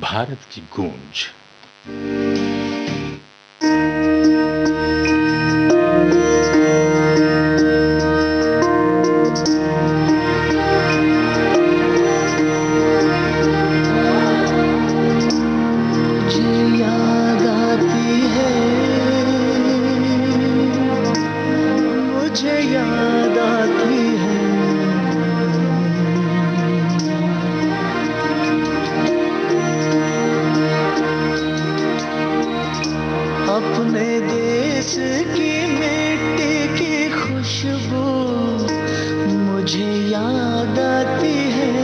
भारत की गूंज। मुझे याद आती है, अपने देश की मिट्टी की खुशबू मुझे याद आती है,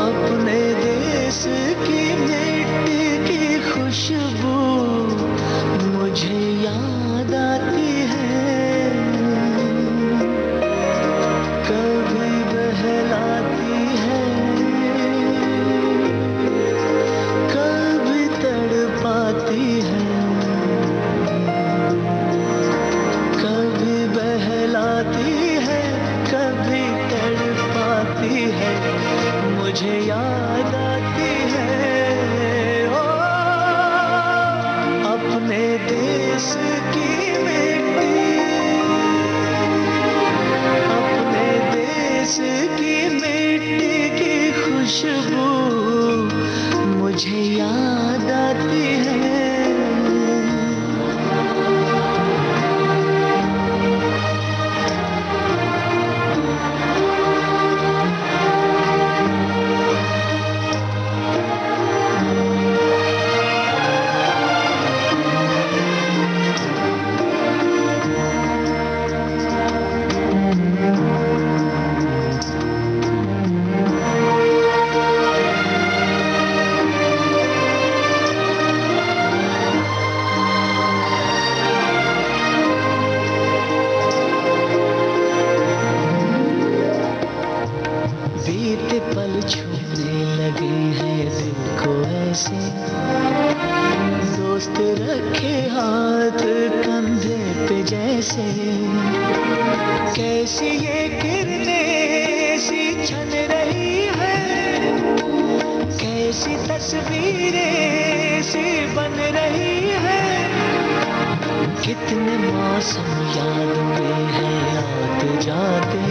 अपने देश की मिट्टी की खुशबू मुझे याद आती है, कभी बहलाती है, कभी तड़पाती है, कभी बहलाती है, कभी तड़पाती है, मुझे याद आती है। ओ, अपने देश की मिट्टी, अपने देश की मिट्टी की खुशबू मुझे याद आती है। बीते पल छूने लगे हैं दिल को ऐसे, दोस्त रखे हाथ कंधे पे जैसे, कैसी ये किरणें सी छन रही है, कैसी तस्वीरें सी बन रही है, कितने मौसम याद में हैं आते जाते,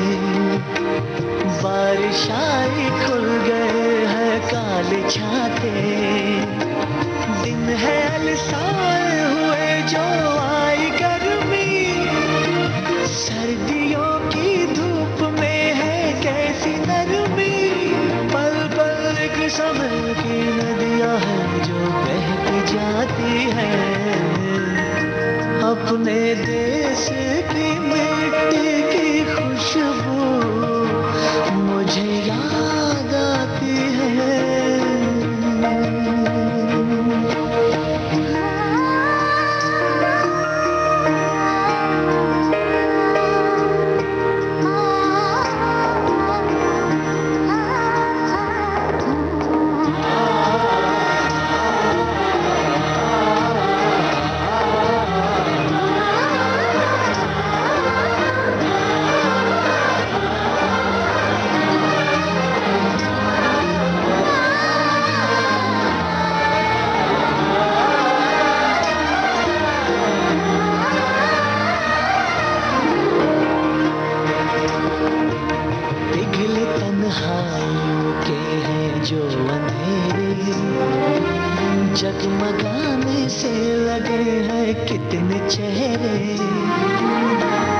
बारिश आई खुल गए हैं काले छाते, दिन है अलसाए हुए जो आई गर्मी, सर्दियों की धूप में है कैसी नरमी, पल पल एक समय की नदियां हैं जो बहती जाती हैं, अपने देश की मिट्टी की खुशबू मुझे याद आती है। पिघले तन्हाइयों के हैं जो अंधेरे, जगमगाने से लगे हैं कितने चेहरे,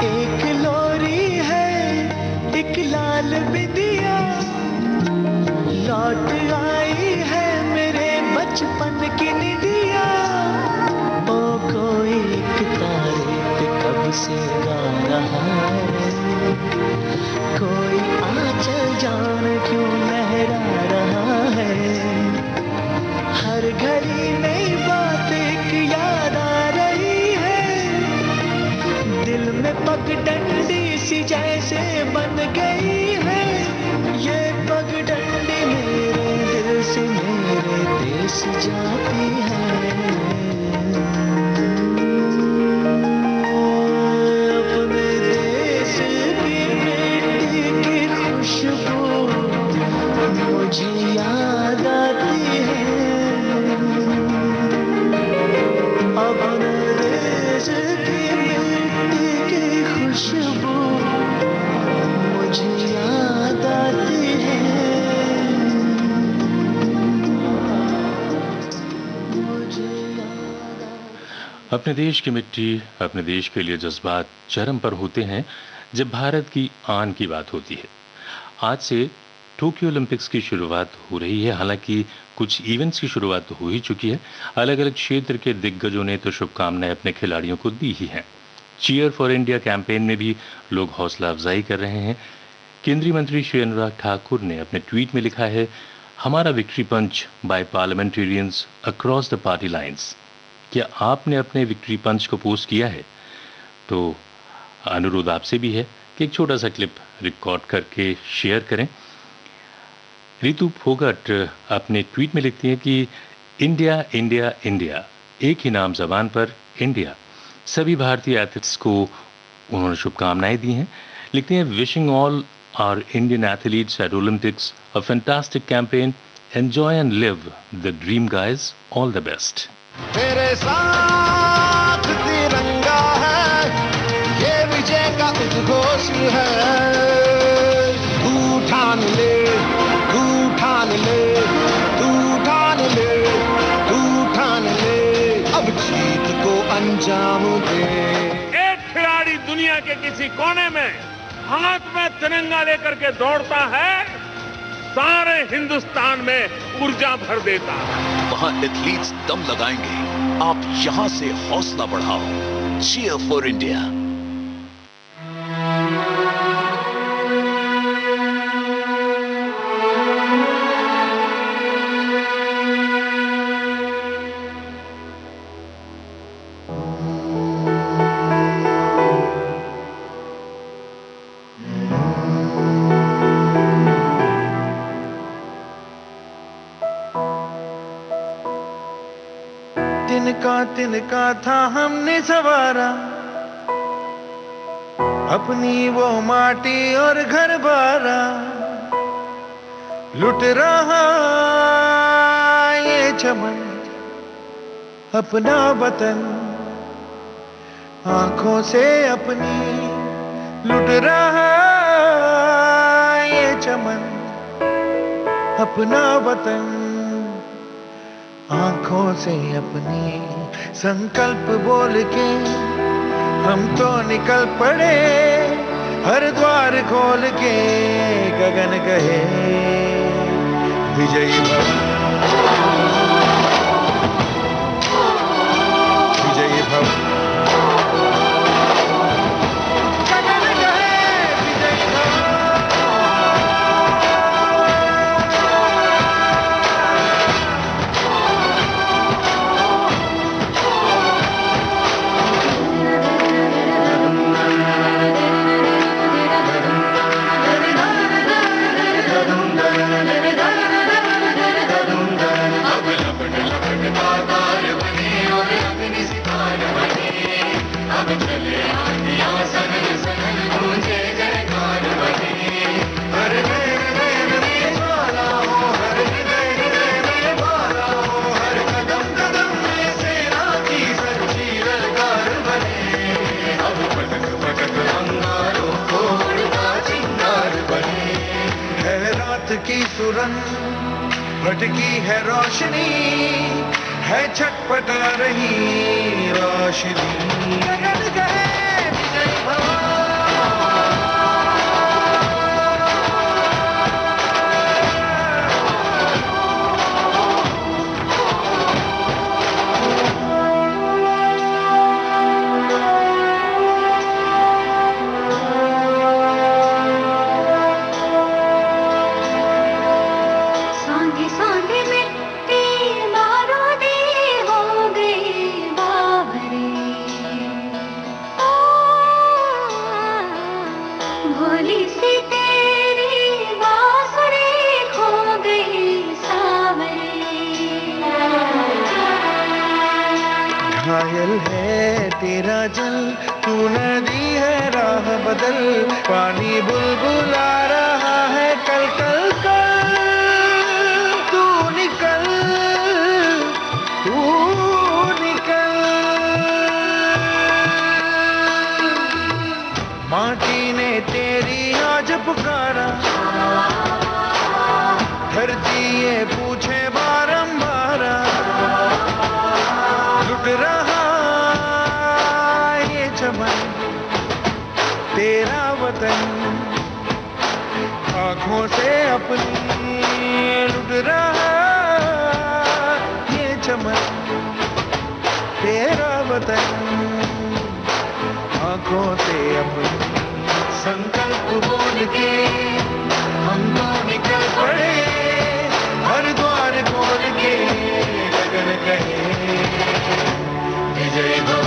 एक लोरी है एक लाल बिंदिया, लौट आई है मेरे बचपन की निदिया, ओ कोई एक तारे पे कब से गा रहा है, कोई आंचल जान क्यों लहरा रहा है, हर घड़ी नई बात एक याद आ रही है, दिल में पगडंडी सी जैसे बन गई है, ये पगडंडी मेरे दिल से मेरे देश जाती है, अपने देश की मिट्टी की खुशबू मुझे याद आती है अपने देश की मिट्टी की खुशबू मुझे याद आती है मुझे याद अपने देश की मिट्टी, अपने देश के लिए जज्बात चरम पर होते हैं जब भारत की आन की बात होती है। आज से टोक्यो ओलंपिक्स की शुरुआत हो रही है। हालांकि कुछ इवेंट्स की शुरुआत तो हो ही चुकी है। अलग अलग क्षेत्र के दिग्गजों ने तो शुभकामनाएं अपने खिलाड़ियों को दी ही हैं। चीयर फॉर इंडिया कैंपेन में भी लोग हौसला अफजाई कर रहे हैं। केंद्रीय मंत्री श्री अनुराग ठाकुर ने अपने ट्वीट में लिखा है, हमारा victory punch by parliamentarians across the party lines. क्या आपने अपने विक्ट्री पंच को पोस्ट किया है? तो अनुरोध आपसे भी है कि एक छोटा सा क्लिप रिकॉर्ड करके शेयर करें। रितु फोगट अपने ट्वीट में लिखती हैं कि इंडिया इंडिया इंडिया, एक ही नाम जबान पर इंडिया। सभी भारतीय एथलीट्स को उन्होंने शुभकामनाएं दी हैं। लिखती हैं, wishing all our Indian athletes at Olympics a fantastic campaign, enjoy and live the dream guys, all the best. तेरे साथ तिरंगा है, ये विजय का उद्घोष है। तू ठान ले, तू ठान ले, तू ठान ले, तू ठान ले, अब जीत को अंजाम दे। एक खिलाड़ी दुनिया के किसी कोने में हाथ में तिरंगा लेकर के दौड़ता है, सारे हिंदुस्तान में ऊर्जा भर देता है। वहां एथलीट्स दम लगाएंगे, आप यहां से हौसला बढ़ाओ। Cheer for India. तिनका था हमने सवारा, अपनी वो माटी और घर बारा। लुट रहा ये चमन अपना वतन, आंखों से अपनी लुट रहा ये चमन अपना वतन, आंखों से अपनी। संकल्प बोल के हम तो निकल पड़े, हर द्वार खोल के गगन कहे विजयी भव, विजयी भव। की सुरंग भटकी है रोशनी, है छटपटा रही रोशनी। गगन कहे विजयी भव। घायल है तेरा जल, तू नदी है राह बदल, पानी बुलबुला रहा है कल कल कल। धरती ये पूछे बारंबार, लुट रहा ये चमन तेरा वतन, आंखों से अपनी लुट रहा ये चमन तेरा वतन, आंखों से अपनी। संकल्प बोल के हम तो निकल पड़े, हर द्वार खोल के गगन कहे विजय भव।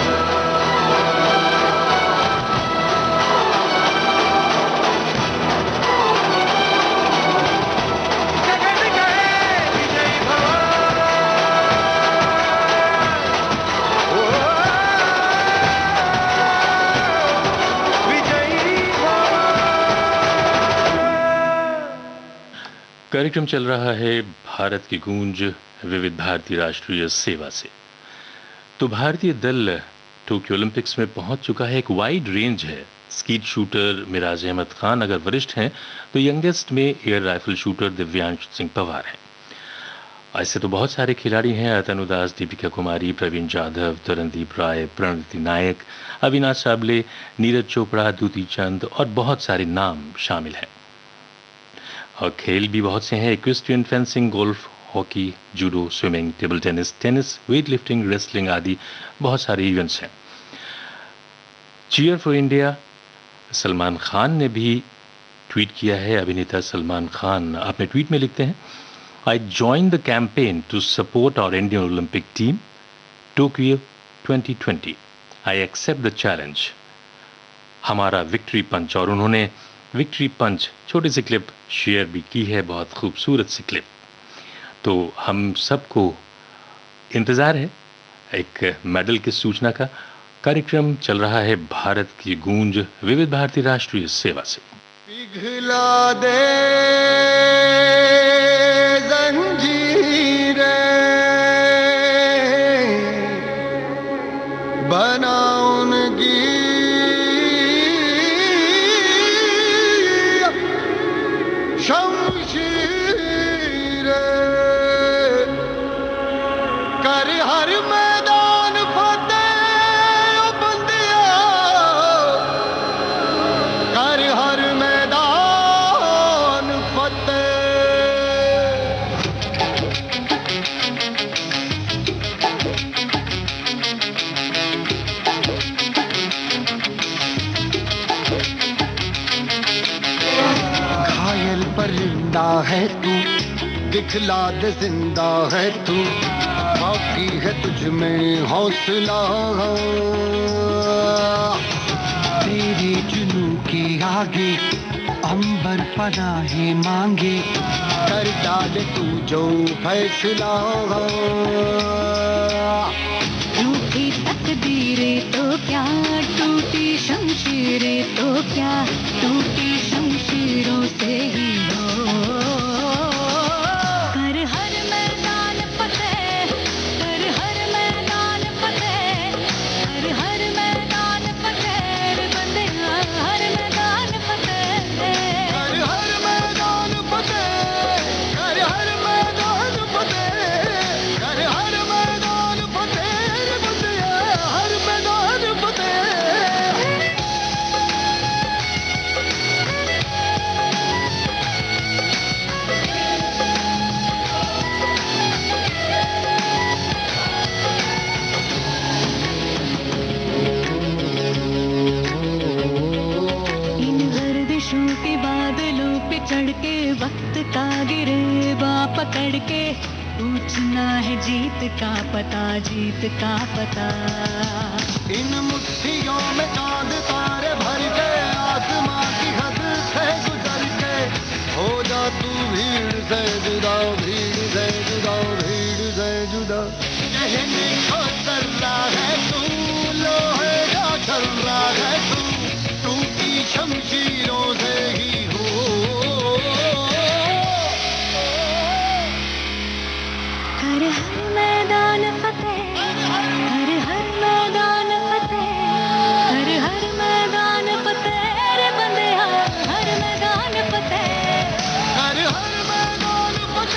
कार्यक्रम चल रहा है भारत की गूंज विविध भारती राष्ट्रीय सेवा से। तो भारतीय दल टोक्यो ओलंपिक्स में पहुंच चुका है। एक वाइड रेंज है। स्कीट शूटर मिराज अहमद खान अगर वरिष्ठ हैं तो यंगेस्ट में air rifle shooter Divyansh Singh Pawar हैं। ऐसे तो बहुत सारे खिलाड़ी हैं। अतनु दास, दीपिका कुमारी, प्रवीण जाधव, तरनदीप राय, प्रणति नायक, अविनाश साबले, नीरज चोपड़ा, दूती चंद और बहुत सारे नाम शामिल हैं। और खेल भी बहुत से हैं। Equestrian fencing, golf, hockey, judo, swimming, table tennis, weight lifting, wrestling आदि बहुत सारे इवेंट्स हैं। Cheer for India Salman Khan ने भी ट्वीट किया है। अभिनेता सलमान खान अपने ट्वीट में लिखते हैं, I join the campaign to support our Indian Olympic team Tokyo 2020। I accept the challenge. हमारा विक्ट्री पंच, और उन्होंने विक्ट्री पंच छोटी सी क्लिप शेयर भी की है, बहुत खूबसूरत सी क्लिप। तो हम सबको इंतज़ार है एक मेडल की सूचना का। कार्यक्रम चल रहा है भारत की गूंज विविध भारती राष्ट्रीय सेवा से। पिघला दे जंजीरें, बना उनकी कर हर मैदान फतेह ओ बंदिया, कर हर मैदान फतेह। घायल परिंदा है तू, दिखला दे जिंदा है तू, बाकी है तुझ में हौसला। तेरे जुनू के आगे अंबर पनाहे मांगे, कर डाले तू जो फैसला। रूठी तकदीरें तो क्या, टूटी शमशीरें तो क्या, टूटी शमशीरों से ही हो। पकड़ के पूछना है जीत का पता, जीत का पता। इन मुट्ठियों में चांद तारे भर के, आसमां की हद से गुजर के, हो जा तू भीड़ से जुदा, भीड़ से जुदा, भीड़ से जुदा। कहने को कर रहा है तू, लोहे का चल रहा है तू, टूटी शमशीरों से ही हो। हर हर मैदान फतेह, हर हर मैदान फतेह, हर हर मैदान फतेह रे बंदे, हर मैदान फतेह, हर हर मैदान फतेह।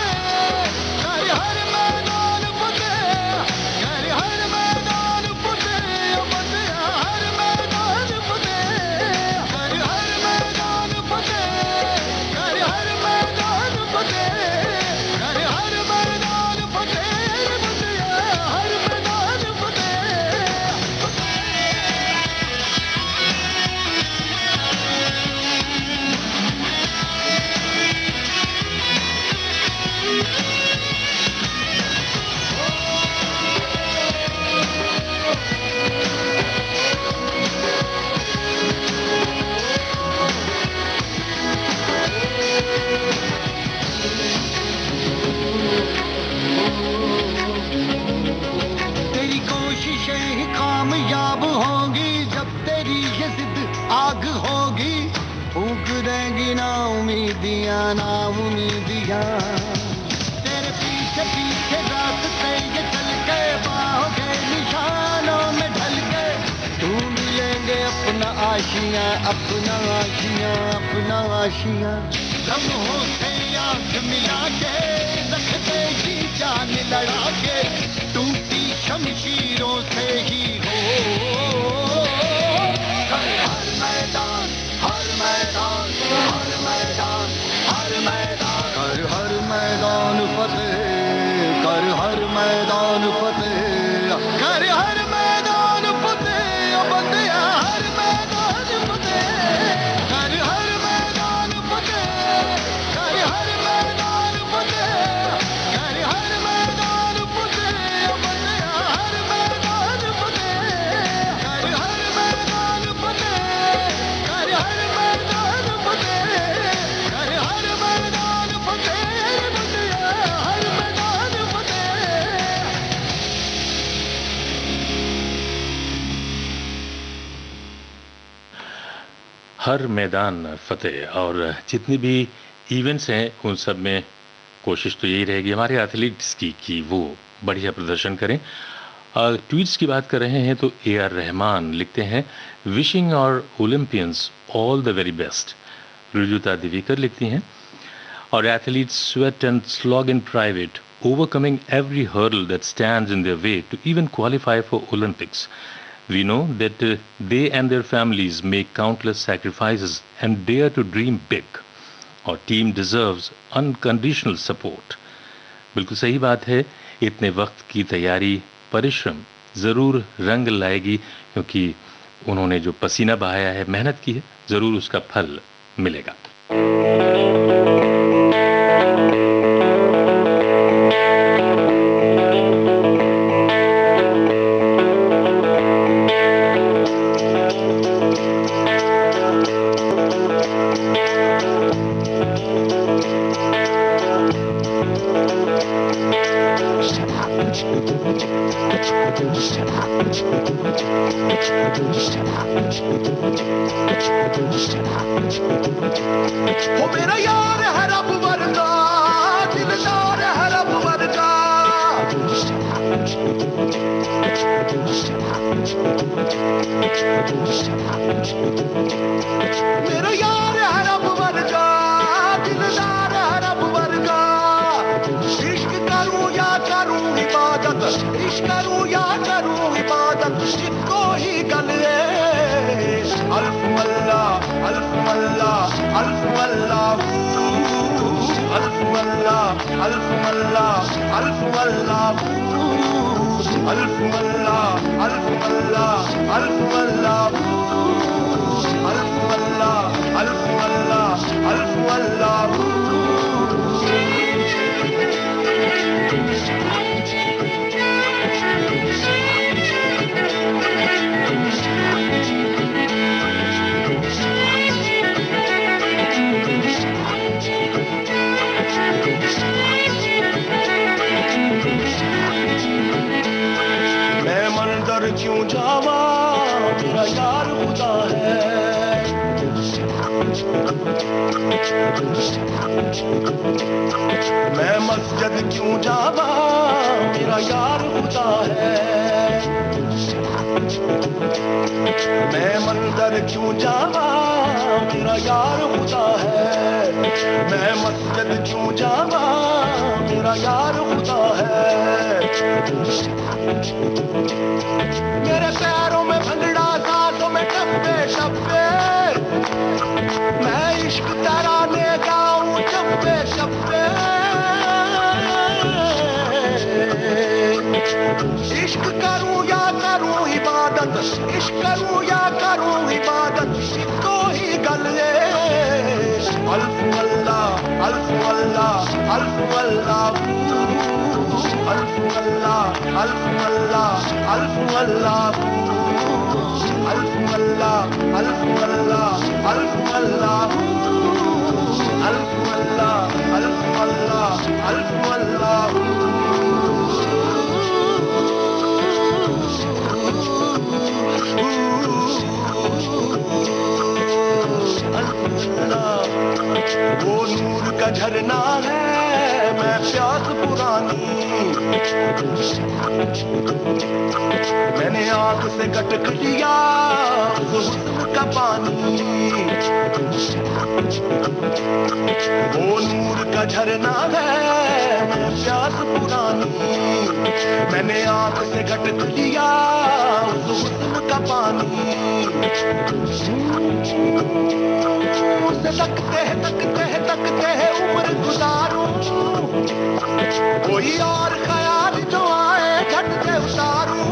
तेरी कोशिशें ही कामयाब होंगी जब तेरी ये जिद आग होगी, फूंक देंगी ना उम्मीदियां तेरे पीछे पीछे रास्ते ये चल के बाहों के निशानों में ढल के ढूंढ लेंगे अपना आशियां लम्हों से आंख मिला के रखते ही जान लड़ा के टूटी शमशीरों से ही हो कर हर मैदान हर मैदान हर मैदान हर मैदान कर हर मैदान फतेह कर हर मैदान फतेह कर हर मैदान फतेह बंदिया हर मैदान फतेह कर हर मैदान फतेह कर हर मैदान फतेह कर हर मैदान फतेह बंदिया हर मैदान फतेह कर हर मैदान फतेह कर हर मैदान फतेह कर हर मैदान फतेह बंदिया हर मैदान फतेह। हर मैदान फतेह। और जितनी भी इवेंट्स हैं उन सब में कोशिश तो यही रहेगी हमारे एथलीट्स की कि वो बढ़िया प्रदर्शन करें। ट्वीट्स की बात कर रहे हैं तो AR रहमान लिखते हैं, wishing our Olympians all the very best. Rujuta Diwekar लिखती हैं, और athletes sweat and slog in private, overcoming every hurdle that stands in their way to even qualify for Olympics. We know that they and their families make countless sacrifices and dare to dream big. Our team deserves unconditional support. बिल्कुल सही बात है, इतने वक्त की तैयारी, परिश्रम ज़रूर रंग लाएगी, क्योंकि उन्होंने जो पसीना बहाया है, मेहनत की है, ज़रूर उसका फल मिलेगा। वो मेरा यार है रब वर्गा, दिलदार है रब वर्गा। मेरा यार है रब वर्गा, दिलदार है रब वर्गा। इश्क करूं या करूं इबादत, इश्क करूं या करूं इबादत, जिसको ही गले अल्फ अल्लाह अल्फ अल्लाह अल्फ अल्लाह अल्फ अल्लाह अल्फ अल्लाह अल्फ अल्लाह अल्फ अल्लाह अल्फ अल्लाह अल्फ अल्लाह अल्फ अल्लाह अल्फ अल्लाह अल्फ अल्लाह। क्यों जावा मेरा यार खुदा है, मैं मस्जिद क्यों जावा मेरा यार खुदा है, मैं मंदिर क्यों जावा मेरा यार खुदा है, मैं मस्जिद क्यों जावा मेरा यार खुदा है। मेरे पैरों में भंगड़ा सांसों में टप्पे टप्पे, मैं इश्क तराने गाऊं चप्पे चप्पे। इश्क करूं या करूं इबादत, इश्क करूं या करूं इबादत, इसको ही गले अल्फ अल्लाह अल्फ अल्लाह अल्फ अल्लाह अल्फ अल्लाह अल्फ अल्लाह अल्फ अल्लाह अल्फ अल्लाह अल्फ अल्लाह अल्फ अल्लाह अल्फ अल्लाह अल्फ अल्लाह अल्फ अल्लाह वो नूर का झरना है मैं प्यास पुरानी मैंने आंख से गटक लिया उस हुस्न का पानी वो नूर का झरना है मैं प्यास पुरानी मैंने आंख से गटक लिया उस हुस्न का पानी उसे तकते हैं उम्र गुजारूं कोई और ख्याल जो आए झट से उतारूं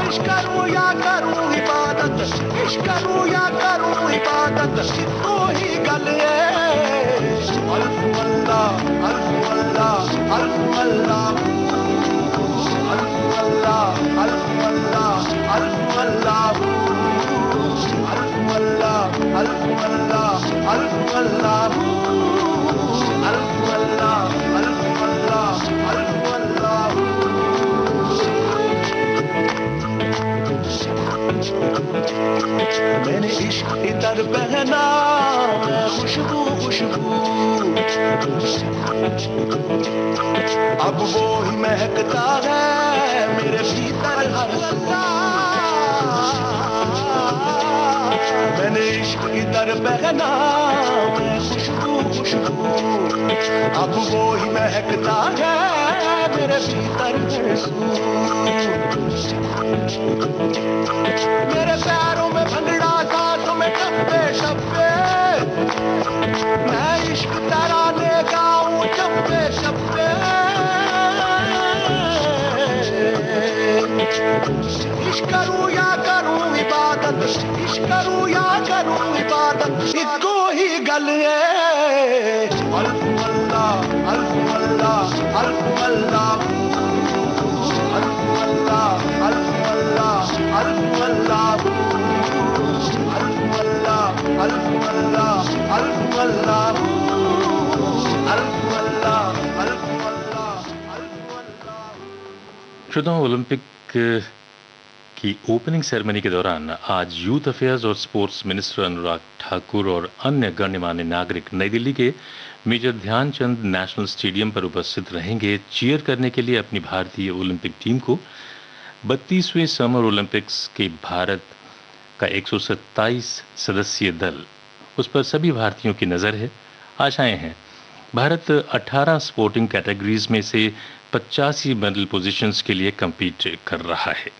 इश्क करूं या करूं इबादत इश्क करूं या करूं इबादत तो ही गले अल्फ अल्लाह अल्फ अल्लाह अल्फ अल्लाह अल्फ अल्लाह अल्फ अल्लाह अल्फ अल्लाह अल्फ अल्लाह अल्फ अल्लाह अल्फ अल्लाह अल्फ अल्लाह अल्फ अल्लाह अल्फ अल्लाह मैंने इश्क इतर पहना मैं खुशबू खुशबू अब वो ही महकता है मेरे भीतर हर मैंने इश्क इतर पहना मैं खुशबू खुशबू अब वो ही महकता है मेरे भीतर मेरे पैरों में भंगड़ा सांसों में टप्पे टप्पे मैं इश्क तराने गाऊं चप्पे चप्पे इश्क करूं या करूं इबादत इश्क करूं या करूं इबादत इको ही गले अल्फ अल्लाह अल्फ अल्लाह अल्फ अल्लाह अल्फ अल्लाह अल्फ अल्लाह अल्फ अल्लाह अल्फ अल्लाह अल्फ अल्लाह अल्फ अल्लाह अल्फ अल्लाह अल्फ अल्लाह अल्फ अल्लाह श्रोताओं, ओलंपिक की ओपनिंग सेरेमनी के दौरान आज यूथ अफेयर्स और स्पोर्ट्स मिनिस्टर अनुराग ठाकुर और अन्य गणमान्य नागरिक नई दिल्ली के मेजर ध्यानचंद नेशनल स्टेडियम पर उपस्थित रहेंगे चीयर करने के लिए अपनी भारतीय ओलंपिक टीम को। 32वें समर ओलंपिक्स के भारत का 127 सदस्यीय दल, उस पर सभी भारतीयों की नज़र है। आशाएं हैं भारत 18 स्पोर्टिंग कैटेगरीज में से 85 मेडल पोजीशंस के लिए compete कर रहा है।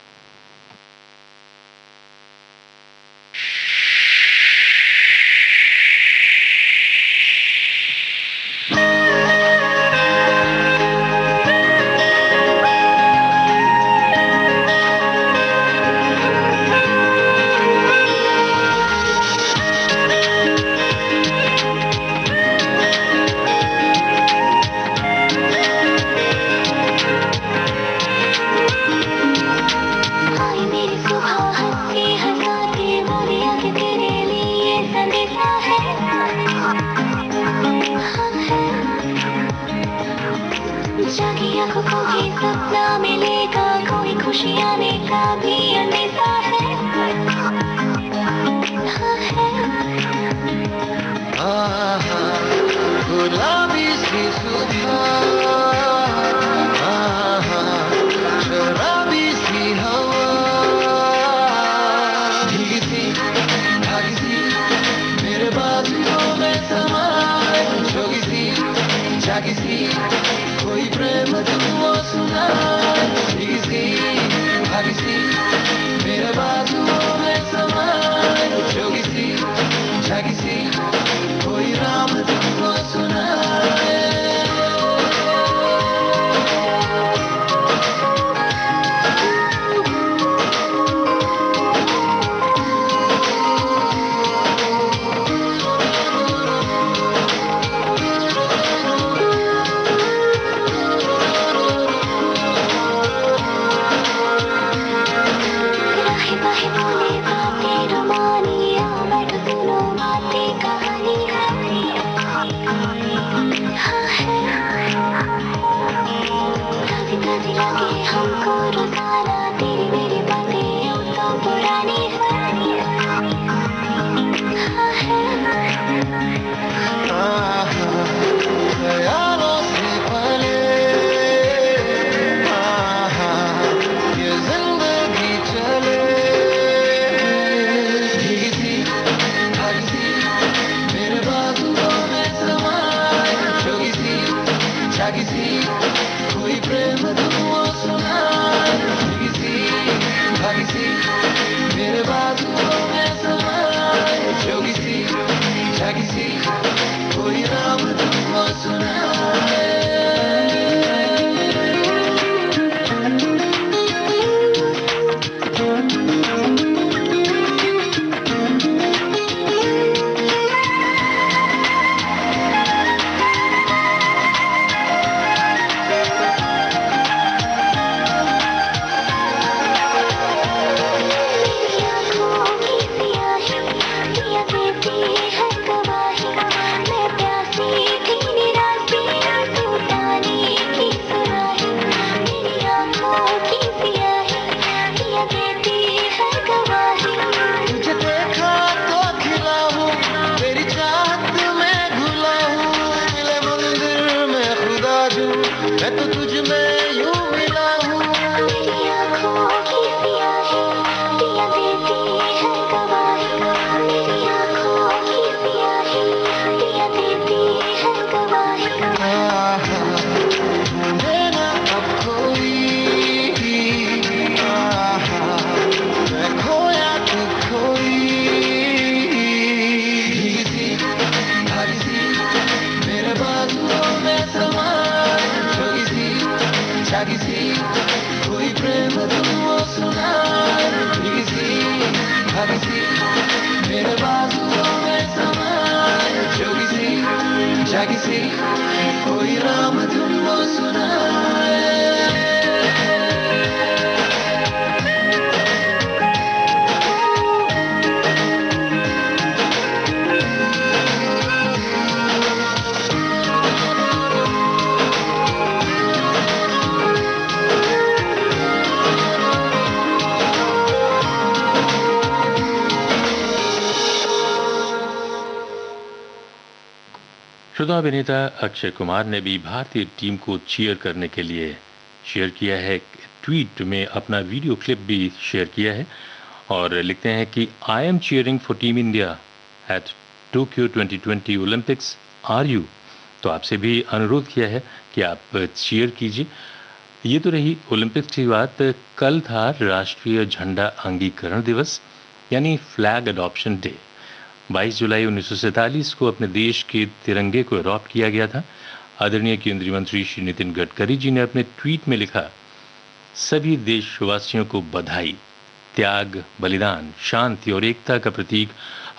जागी सी कोई प्रेम धुन वो सुनाए, भीगी सी भागी सी मेरे बाजुओं में समाए, जोगी सी जागी सी कोई राम धुन वो सुनाए। श्रोता अभिनेता अक्षय कुमार ने भी भारतीय टीम को चीयर करने के लिए शेयर किया है, ट्वीट में अपना वीडियो क्लिप भी शेयर किया है और लिखते हैं कि I am cheering for team India at Tokyo 2020 Olympics, are you? तो आपसे भी अनुरोध किया है कि आप चीयर कीजिए। ये तो रही ओलंपिक्स की बात। कल था राष्ट्रीय झंडा अंगीकरण दिवस यानी फ्लैग अडॉप्शन डे। 22 जुलाई 1947 को अपने देश के तिरंगे को अडॉप्ट किया गया था। आदरणीय केंद्रीय मंत्री श्री नितिन गडकरी जी ने अपने ट्वीट में लिखा, सभी देशवासियों को बधाई। त्याग, बलिदान, शांति और एकता का प्रतीक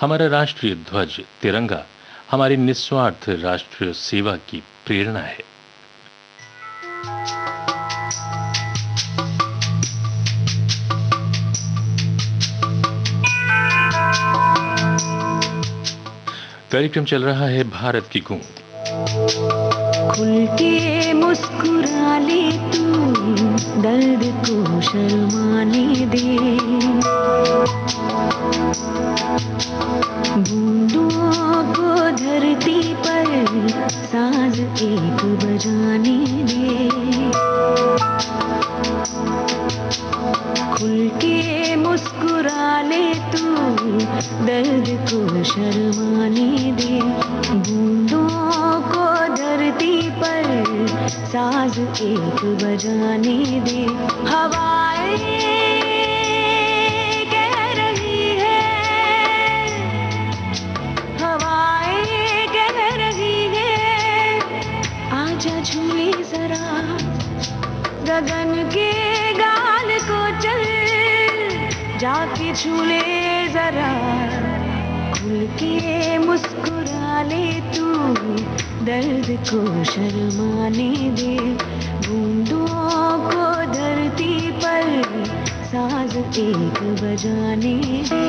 हमारा राष्ट्रीय ध्वज तिरंगा हमारी निस्वार्थ राष्ट्र सेवा की प्रेरणा है। कार्यक्रम चल रहा है भारत की गूंज। खुल के मुस्कुरा ले तू, दर्द को शर्माने दे, बूंदों को धरती पर साज एक बजाने दे। खुल के मुस्कुरा ले तू, दर्द को शर्माने दे, बूंदों को धरती पर साज एक बजाने दे। हवाएं कह रही है, हवाएं कह रही है, आजा झूले जरा गगन के गाल को चल, जाके झूले जरा। खुल के मुस्कुरा ले तू, दर्द को शर्माने दे, बूंदों को धरती पर साज एक बजाने दे।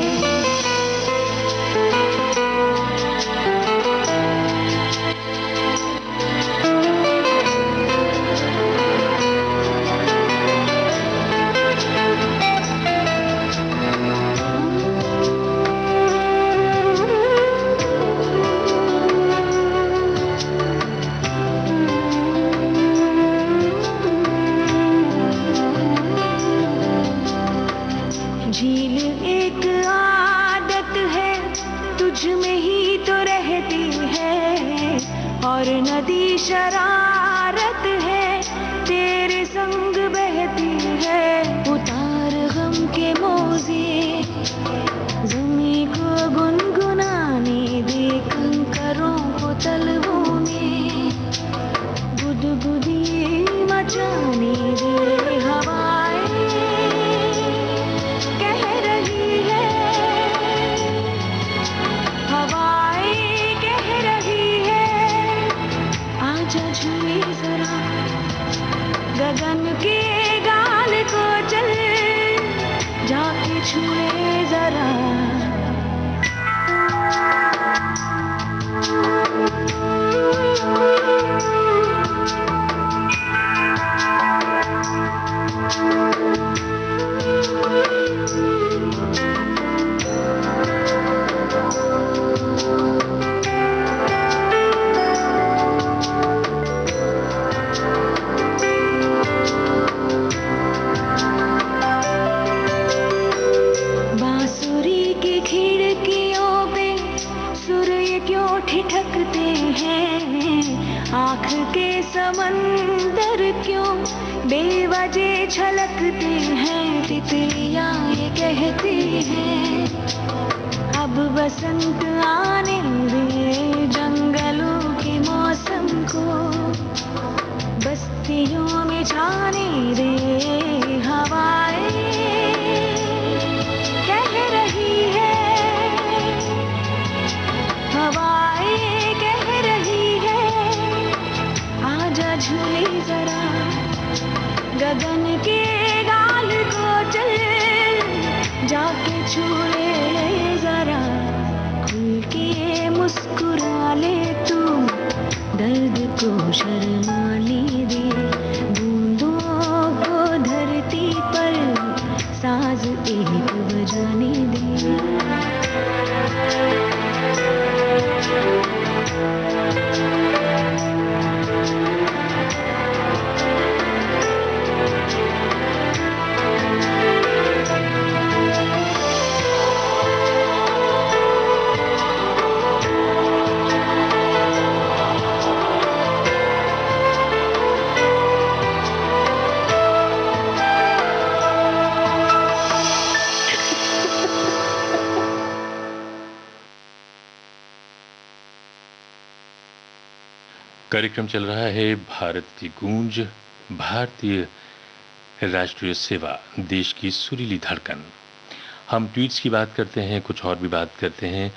शरारत है तेरे संग बहती है, उतार गम के मौजे ज़मीं को गुनगुनाने दे, कंकरों को तलवों में गुदगुदी मचाने दे। हवाएं कह रही है, हवाएं कह रही है, आजा झूले जरा गगन के गाल को चल, जाके झूले जरा। आँख के समंदर क्यों बेवजह छलकते हैं, तितलियाँ ये कहती हैं अब बसंत आने दे, जंगलों के मौसम को बस्तियों में छाने गगन के गाल को चल जाके छू ले जरा, खुल के मुस्कुरा ले तू, दर्द को शर्माने दे, बूंदों को धरती पर साज एक बजाने दे। कार्यक्रम चल रहा है भारत की गूंज, भारतीय राष्ट्रीय सेवा, देश की सुरीली धड़कन। हम ट्वीट्स की बात करते हैं, कुछ और भी बात करते हैं।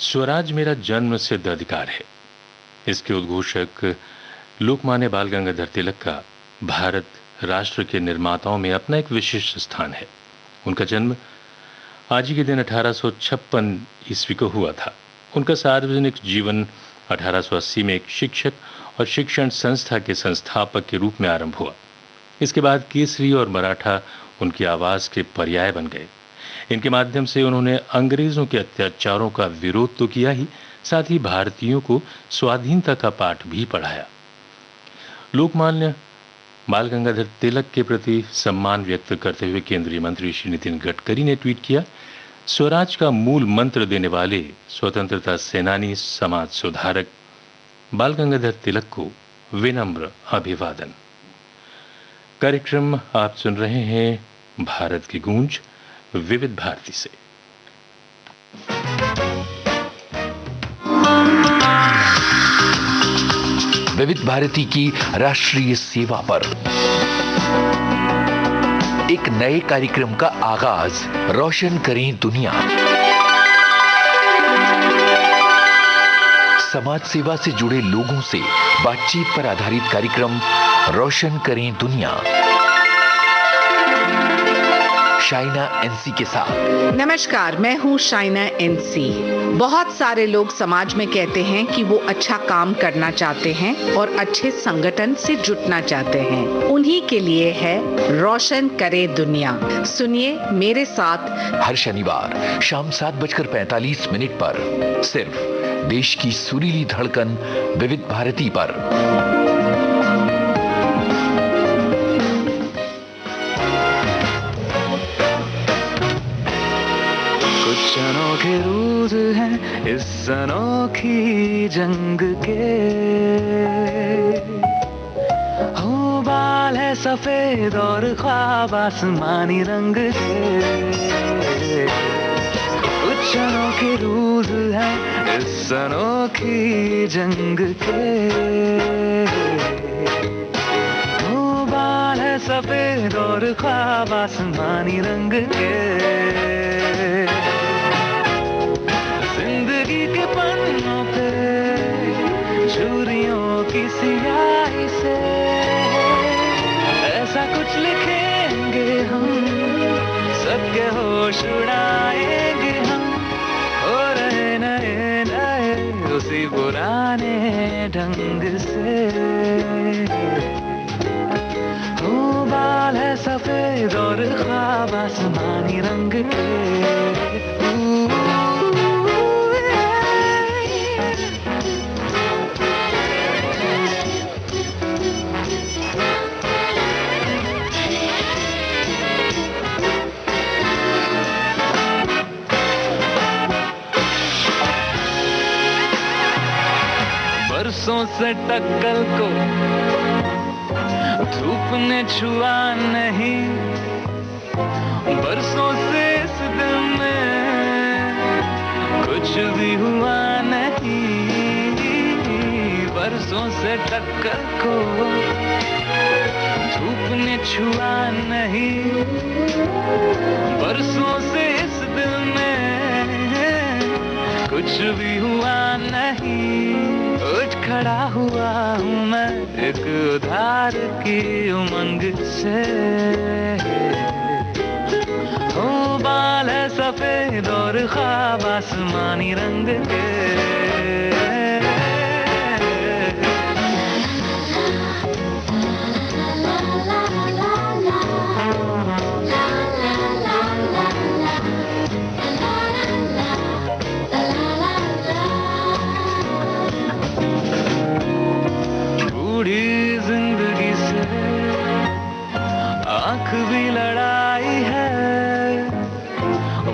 स्वराज मेरा जन्म सिद्ध अधिकार है, इसके उद्घोषक लोकमान्य बाल गंगाधर तिलक का भारत राष्ट्र के निर्माताओं में अपना एक विशिष्ट स्थान है। उनका जन्म आज ही के दिन 1856 ईस्वी को हुआ था। उनका सार्वजनिक जीवन 1880 में एक शिक्षक और शिक्षण संस्था के संस्थापक के रूप में आरंभ हुआ। इसके बाद केसरी और मराठा उनकी आवाज के पर्याय बन गए। इनके माध्यम से उन्होंने अंग्रेजों के अत्याचारों का विरोध तो किया ही, साथ ही भारतीयों को स्वाधीनता का पाठ भी पढ़ाया। लोकमान्य बाल गंगाधर तिलक के प्रति सम्मान व्यक्त करते हुए केंद्रीय मंत्री श्री नितिन गडकरी ने ट्वीट किया, स्वराज का मूल मंत्र देने वाले स्वतंत्रता सेनानी, समाज सुधारक बाल गंगाधर तिलक को विनम्र अभिवादन। कार्यक्रम आप सुन रहे हैं भारत की गूंज विविध भारती से। विविध भारती की राष्ट्रीय सेवा पर एक नए कार्यक्रम का आगाज, रोशन करें दुनिया। समाज सेवा से जुड़े लोगों से बातचीत पर आधारित कार्यक्रम रोशन करें दुनिया, शाइना एनसी के साथ। नमस्कार, मैं हूँ शाइना एनसी। बहुत सारे लोग समाज में कहते हैं कि वो अच्छा काम करना चाहते हैं और अच्छे संगठन से जुटना चाहते हैं। उन्हीं के लिए है रोशन करे दुनिया। सुनिए मेरे साथ हर शनिवार शाम 7:45 पर, सिर्फ देश की सुरीली धड़कन विविध भारती पर। कुछ अनोखे रूज हैं इस अनोखी जंग के, हो बाल है सफेद और ख्वाब आसमानी रंग के। कुछ अनोखे रूज हैं इस अनोखी जंग के, हो बाल है सफेद और ख्वाब आसमानी रंग के। जिंदगी के पन्नों पे छुरियों की सियाही से ऐसा कुछ लिखेंगे हम, सबके होश उड़ाएंगे हम, हो रहे नए नए उसी पुराने ढंग से। हो बाल है सफेद और ख्वाब आसमानी रंग के। बरसों से टक्कर को धूप ने छुआ नहीं, बरसों से इस दिल में कुछ भी हुआ नहीं। बरसों से टक्कर को धूप ने छुआ नहीं, बरसों से इस दिल में कुछ भी हुआ नहीं। उठ खड़ा हुआ हूँ मैं एक उधार की उमंग से। ओ बाल है सफेद और ख्वाब आसमानी रंग के। जिंदगी से आंख भी लड़ाई है,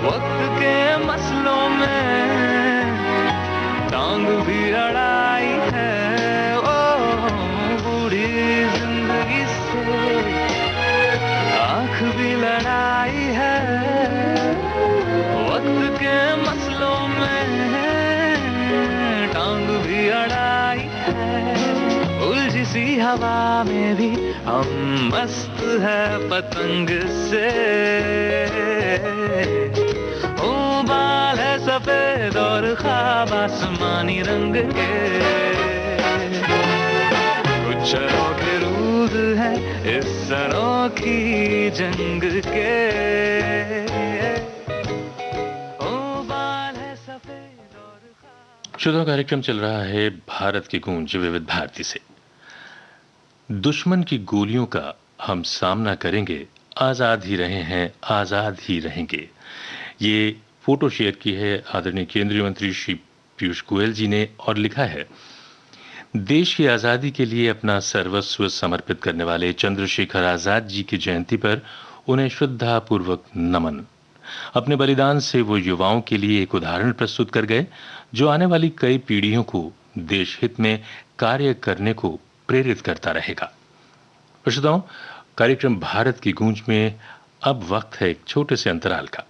वक्त के मसलों में टांग भी अड़ाई है। ओ बूढ़ी जिंदगी से आंख भी लड़ाई है, वक्त के मसलों में टांग भी अड़ाई है। उलझी सी हवा में भी हम मस्त है पतंग से। ओ बाल है सफेद और ख्वाब आसमानी रंग के। कुछ अनोखे रूद है इस अनोखी जंग के। ओ बाल है सफेद और ख्वाब। श्रोताओं, कार्यक्रम चल रहा है भारत की गूंज विविध भारती से। दुश्मन की गोलियों का हम सामना करेंगे, आजाद ही रहे हैं, आजाद ही रहेंगे। ये फोटो शेयर की है आदरणीय केंद्रीय मंत्री श्री पीयूष गोयल जी ने और लिखा है, देश की आजादी के लिए अपना सर्वस्व समर्पित करने वाले चंद्रशेखर आजाद जी की जयंती पर उन्हें श्रद्धापूर्वक नमन। अपने बलिदान से वो युवाओं के लिए एक उदाहरण प्रस्तुत कर गए जो आने वाली कई पीढ़ियों को देश हित में कार्य करने को प्रेरित करता रहेगा। श्रोताओं, कार्यक्रम भारत की गूंज में अब वक्त है एक छोटे से अंतराल का।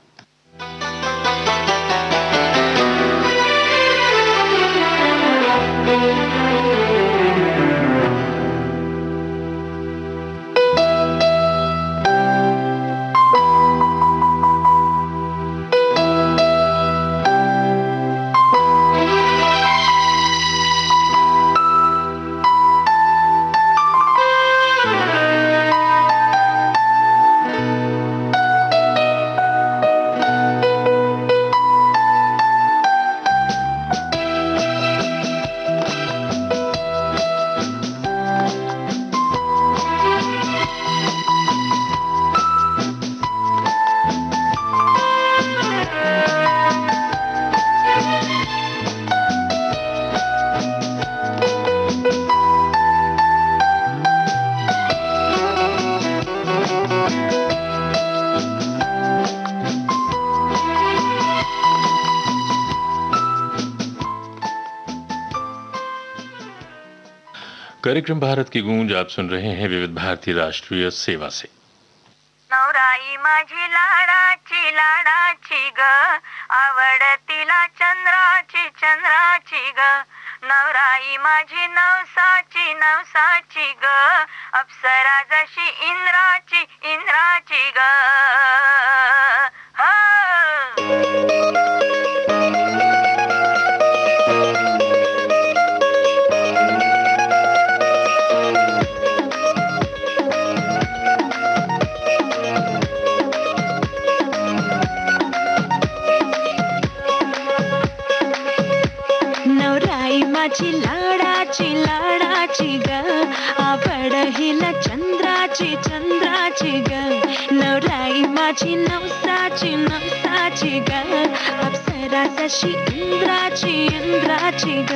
कार्यक्रम भारत की गूंज आप सुन रहे हैं विविध भारती राष्ट्रीय सेवा से। नवराई माझी लाडाची लाडाची ग, आवडतीला चंद्राची चंद्राची ग। नवराई माझी नवसाची नवसाची ग, अप्सरा जशी इंद्राची इंद्राची ग। माझी लाडाची लाडाची ग, आवड हिला चंद्राची चंद्राची ग। नवराई माझी नवसाची नवसाची ग, अप्सरा जशी इंद्राची इंद्राची ग।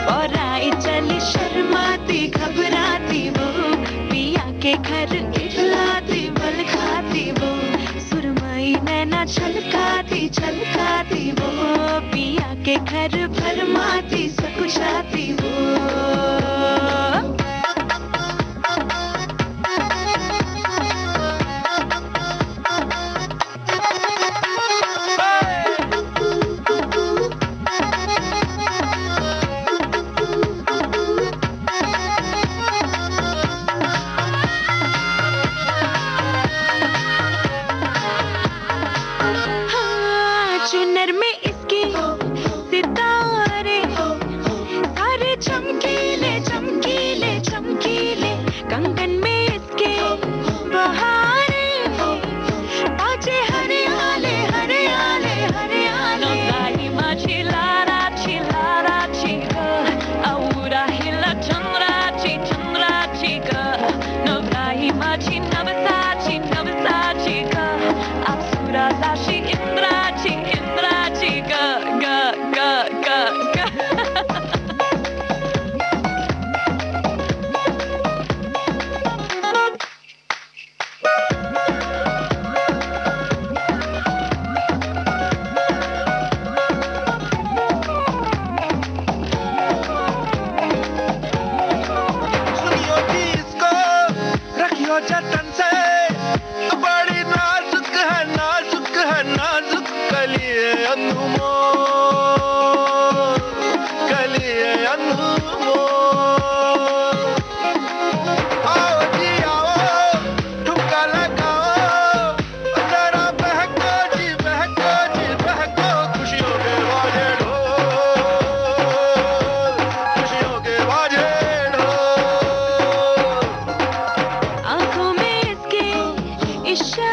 और आई चली शर्माती घबराती वो, पिया के घर इखलाती बल खाती वो। सुरमई नैना छलकाती छलकाती वो, पिया के घर भरमाती सकुचाती वो।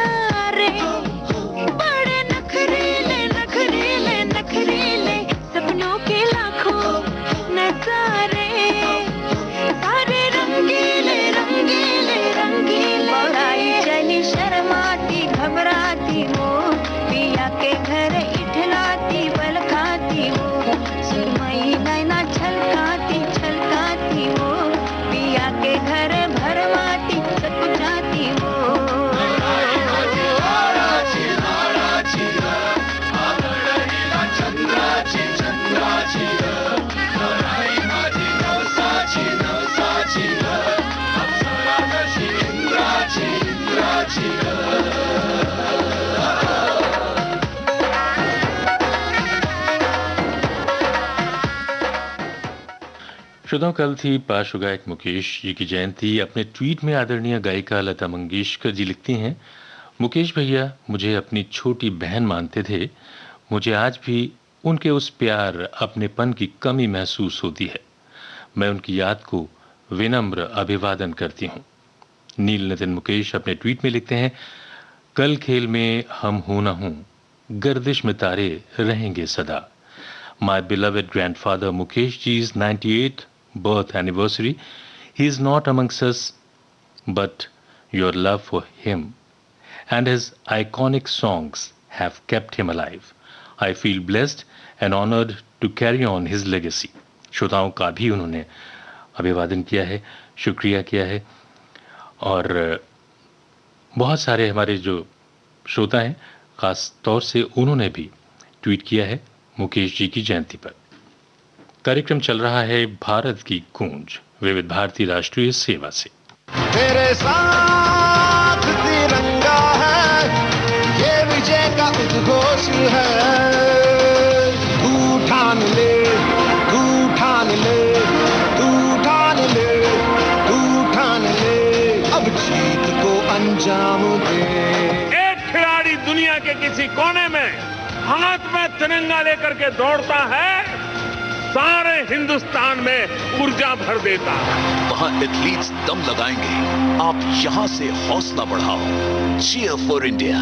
प्यारे, बड़े नखरीले नखरीले नखरीले, सपनों के लाखों नजारे, सारे रंगीले रंगीले रंगीले। पढ़ाई चली शर्माती घबराती वो, पिया के घर इठलाती बल खाती वो, सुरमई नैना छलकाती छलकाती वो, पिया के घर भरमाती सकुचाती वो। श्रोताओं, कल थी पार्श्व गायक मुकेश जी की जयंती। अपने ट्वीट में आदरणीय गायिका लता मंगेशकर जी लिखती हैं, मुकेश भैया मुझे अपनी छोटी बहन मानते थे। मुझे आज भी उनके उस प्यार अपनेपन की कमी महसूस होती है। मैं उनकी याद को विनम्र अभिवादन करती हूँ। नील नितिन मुकेश अपने ट्वीट में लिखते हैं, कल खेल में हम हो ना हूं, गर्दिश में तारे रहेंगे सदा। My beloved grandfather Mukesh ji's 98th birth anniversary. He is not amongst us, but your love for him and his iconic songs have kept him alive. I feel blessed and honored to carry on his legacy. श्रोताओं का भी उन्होंने अभिवादन किया है, शुक्रिया किया है। और बहुत सारे हमारे जो श्रोता हैं, खास तौर से उन्होंने भी ट्वीट किया है मुकेश जी की जयंती पर। कार्यक्रम चल रहा है भारत की गूंज विविध भारती राष्ट्रीय सेवा से। तेरे साथ तिरंगा है, ये विजय का उद्घोष है। तू ठान ले, तू ठान ले, तू ठान ले, तू ठान ले, अब जीत को अंजाम दे। एक खिलाड़ी दुनिया के किसी कोने में हाथ में तिरंगा लेकर के दौड़ता है, सारे हिंदुस्तान में ऊर्जा भर देता है। वहां एथलीट्स दम लगाएंगे, आप यहां से हौसला बढ़ाओ। Cheer for India.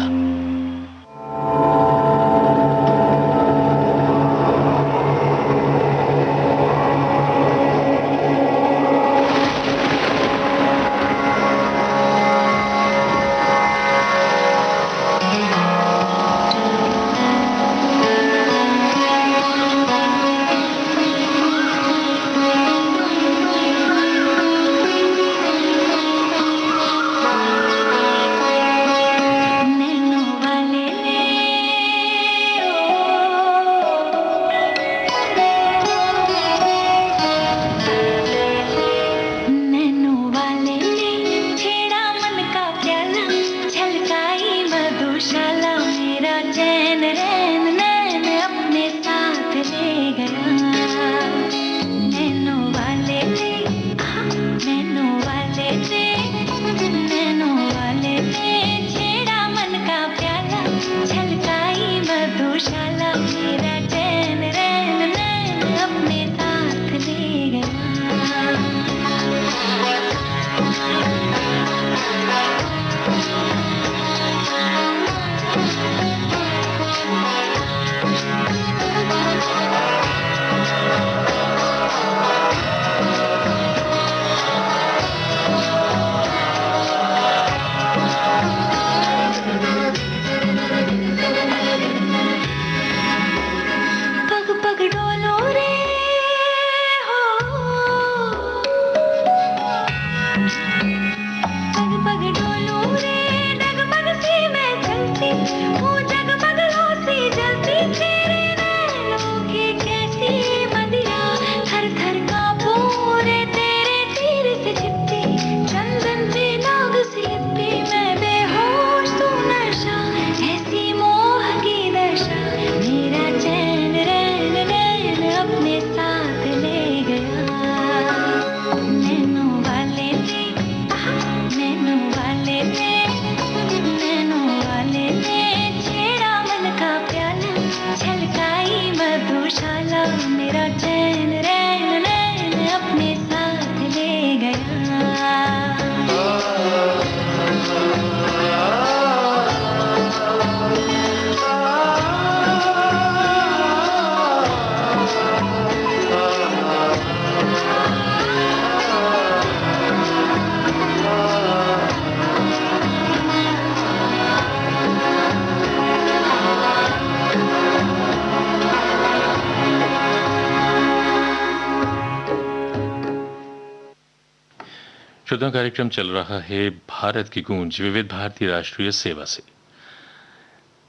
श्रोता कार्यक्रम चल रहा है भारत की गूंज विविध भारती राष्ट्रीय सेवा से।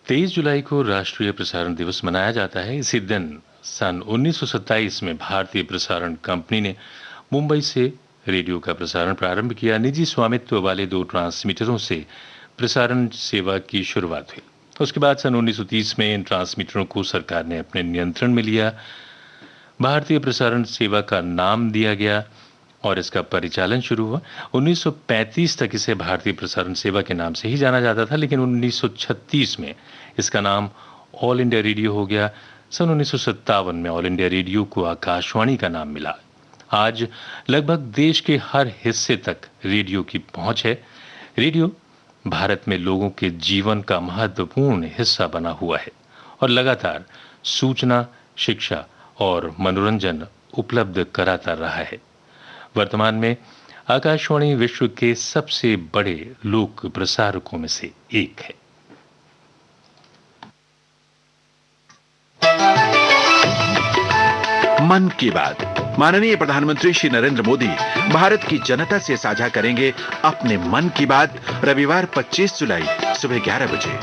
23 जुलाई को राष्ट्रीय प्रसारण दिवस मनाया जाता है। इसी दिन सन 1927 में भारतीय प्रसारण कंपनी ने मुंबई से रेडियो का प्रसारण प्रारंभ किया। निजी स्वामित्व वाले 2 ट्रांसमीटरों से प्रसारण सेवा की शुरुआत हुई। उसके बाद सन 1930 में इन ट्रांसमीटरों को सरकार ने अपने नियंत्रण में लिया। भारतीय प्रसारण सेवा का नाम दिया गया और इसका परिचालन शुरू हुआ। 1935 तक इसे भारतीय प्रसारण सेवा के नाम से ही जाना जाता था, लेकिन 1936 में इसका नाम ऑल इंडिया रेडियो हो गया। सन 1957 में ऑल इंडिया रेडियो को आकाशवाणी का नाम मिला। आज लगभग देश के हर हिस्से तक रेडियो की पहुंच है। रेडियो भारत में लोगों के जीवन का महत्वपूर्ण हिस्सा बना हुआ है और लगातार सूचना, शिक्षा और मनोरंजन उपलब्ध कराता रहा है। वर्तमान में आकाशवाणी विश्व के सबसे बड़े लोक प्रसारकों में से एक है। मन की बात। माननीय प्रधानमंत्री श्री नरेंद्र मोदी भारत की जनता से साझा करेंगे अपने मन की बात रविवार 25 जुलाई सुबह 11 बजे।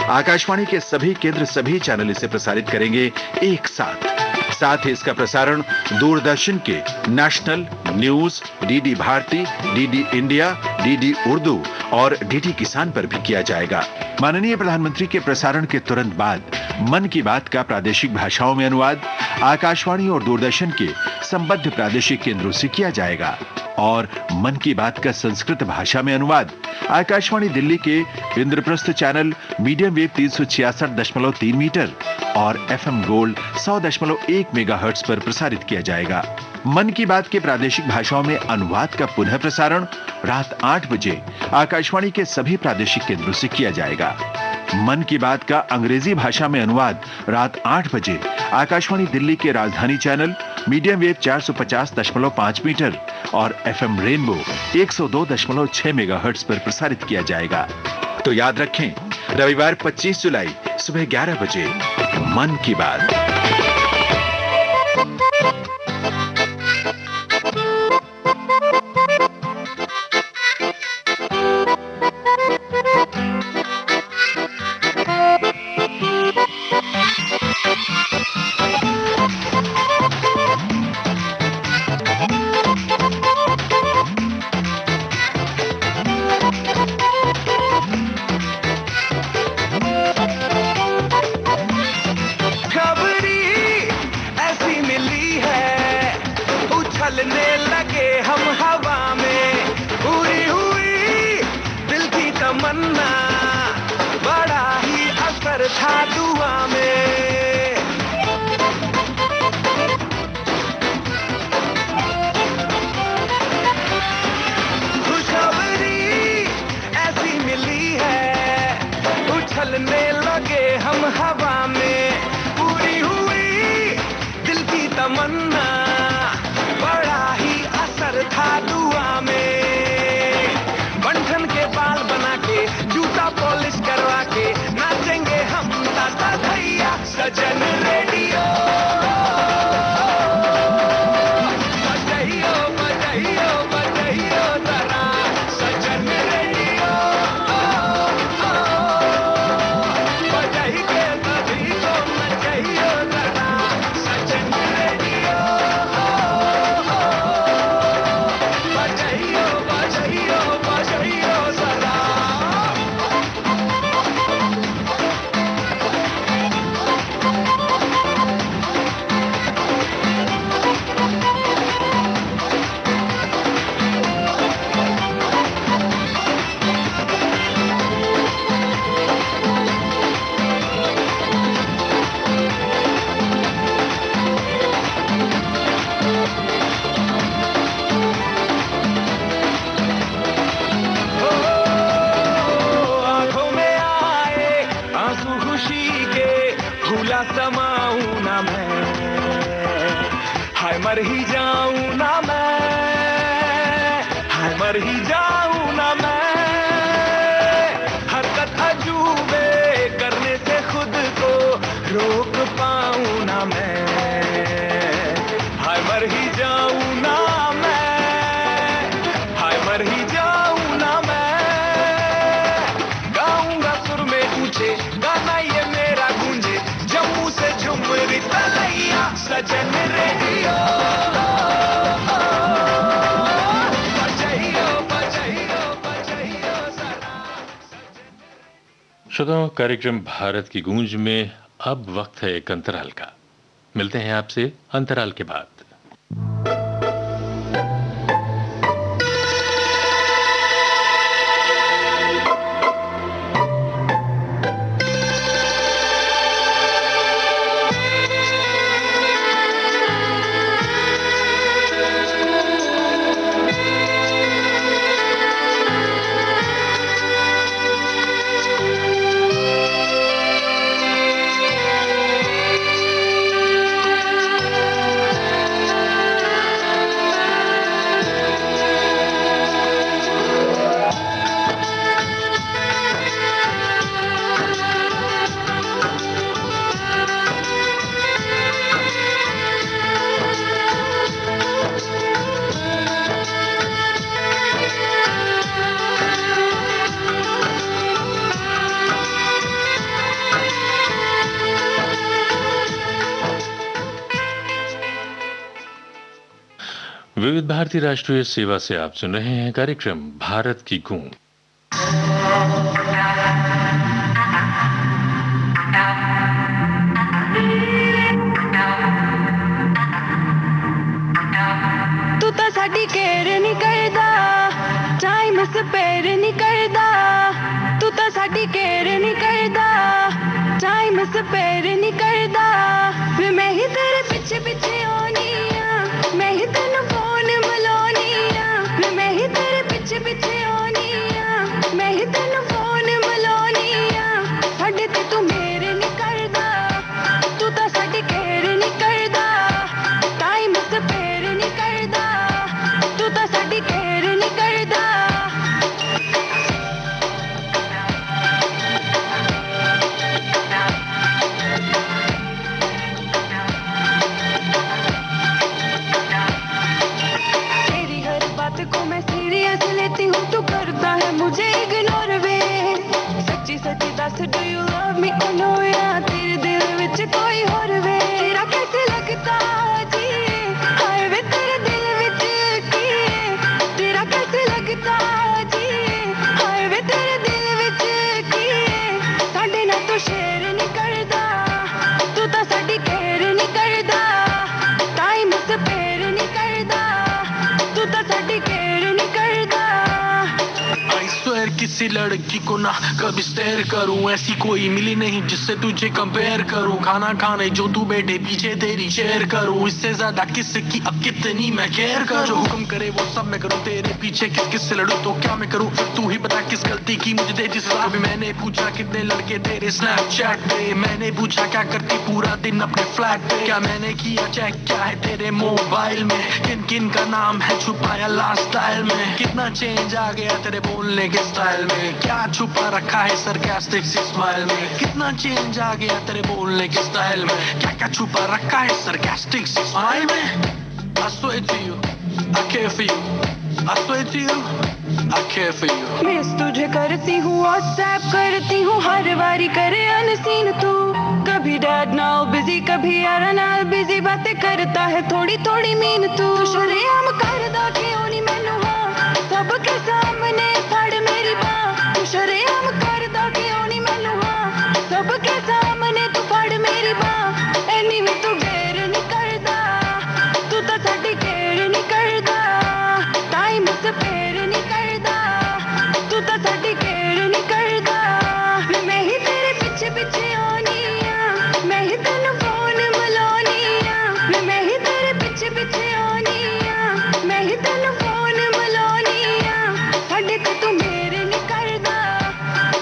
आकाशवाणी के सभी केंद्र, सभी चैनल इसे प्रसारित करेंगे एक साथ ही इसका प्रसारण दूरदर्शन के national news, DD Bharati, DD India, DD Urdu और डीडी किसान पर भी किया जाएगा। माननीय प्रधानमंत्री के प्रसारण के तुरंत बाद मन की बात का प्रादेशिक भाषाओं में अनुवाद आकाशवाणी और दूरदर्शन के संबद्ध प्रादेशिक केंद्रों से किया जाएगा और मन की बात का संस्कृत भाषा में अनुवाद आकाशवाणी दिल्ली के Indraprastha channel medium wave 366.3 metre और एफएम गोल्ड 100.1 मेगाहर्ट्ज पर प्रसारित किया जाएगा। मन की बात के प्रादेशिक भाषाओं में अनुवाद का पुनः प्रसारण रात 8 बजे आकाशवाणी के सभी प्रादेशिक केंद्रों से किया जाएगा। मन की बात का अंग्रेजी भाषा में अनुवाद रात 8 बजे आकाशवाणी दिल्ली के राजधानी चैनल मीडियम वेव 450.5 मीटर और एफएम रेनबो 102.6 मेगाहर्ट्ज पर प्रसारित किया जाएगा। तो याद रखें, रविवार 25 जुलाई सुबह 11 बजे मन की बात। मर ही जाऊं ना मैं, हाय मर ही जाऊं ना मैं, हरकत अजूबे करने से खुद को रोक पाऊं ना मैं, हाय मर ही जाऊं ना मैं, हाय मर ही पूछे गाना ये मेरा गूंजे जम्मू से झुमरी तलैया सजन रेडियो बजाइयो बजाइयो बजाइयो सना। श्रोताओं, कार्यक्रम भारत की गूंज में अब वक्त है एक अंतराल का। मिलते हैं आपसे अंतराल के बाद। विविध भारती राष्ट्रीय सेवा से आप सुन रहे हैं कार्यक्रम भारत की गूंज। तू तो साडी केयर नहीं करदा टाइम स्पेयर नहीं करदा तू तो साडी केयर नहीं करदा टाइम स्पेयर नहीं करदा वे मैं ही तेरे पीछे पीछे आनी आ मैं ही तेनू फोन मिलानी आ वे मैं ही तेरे पीछे पीछे आनी आ मैं ही तेनू फोन मिलानी आ साडे ते तू मेरे नहीं करदा तू तो साडी केयर नहीं करदा टाइम स्पेयर नहीं करदा तू तो साडी केयर नहीं करदा। तेरी हर बात को मैं सीरियस लेती हूँ तू करता है मुझे इग्नोर वे सच्ची सच्ची दस do you love me or no या तेरे दिल विच कोई और वे तेरा कैसे लगता जी हाय वे तेरे दिल विच की तेरा कैसे लगता जी हाय वे तेरे दिल विच की साडे ना तू शेयर नहीं करदा तू तो साडी केयर नहीं करदा टाइम स्पेयर नहीं करदा तू तो साडी केयर नहीं करदा। आई स्वेयर किसी लड़की को ना कभी स्टेयर करूं ऐसी कोई मिली नहीं जिससे तुझे कंपेयर करूं खाना खाने जो तू बैठे पीछे तेरी शेयर करूं इससे ज्यादा किसकी अब कितनी मैं केयर करूं जो हुक्म करे वो सब मैं करूं तेरे पीछे किस किस से लड़ूं तो क्या मैं करूं फिर तू ही बता किस गलती की मुझे देती सजा। अभी मैंने पूछा कितने लड़के तेरे स्नैपचैट पे मैंने पूछा क्या करती पूरा दिन अपने फ्लैट पे क्या मैंने किया चेक क्या है तेरे मोबाइल में किन किन का नाम है छुपाया लास्ट स्टाइल में कितना चेंज आ गया तेरे बोलने के स्टाइल में क्या छुपा रखा है सरकास्टिक सी स्माइल में कितना चेंज आ गया तेरे बोलने के स्टाइल में क्या क्या छुपा रखा है सरकास्टिक सी स्माइल में। I swear to you, I care for you. I swear to you, I care for you. Miss तुझे करती हूँ व्हाट्सएप करती हूँ हर बारी करे अनसीन तू कभी डैड नाउ बिजी कभी यार नाल बिजी बातें करता है थोड़ी थोड़ी मीन तू शरेआम करदा क्यों नहीं मैनू हाँ सबके सामने फड़ मेरी बाँ तू शरेआम करदा क्यों नहीं मैनू हाँ सबके सामने तू फड़ मेरी बाँ एनीवे तू डेर नहीं करदा तू तो साडी केयर नहीं करदा टाइम स्पेयर नहीं करदा तू तो साडी केयर नहीं करदा मैं ही तेरे पीछे पीछे आनी आ मैं ही तेनू फोन मिलानी आ मैं ही तेरे पीछे पीछे आनी आ मैं ही तेनू फोन मिलानी आ साडे ते तू मेरे नहीं करदा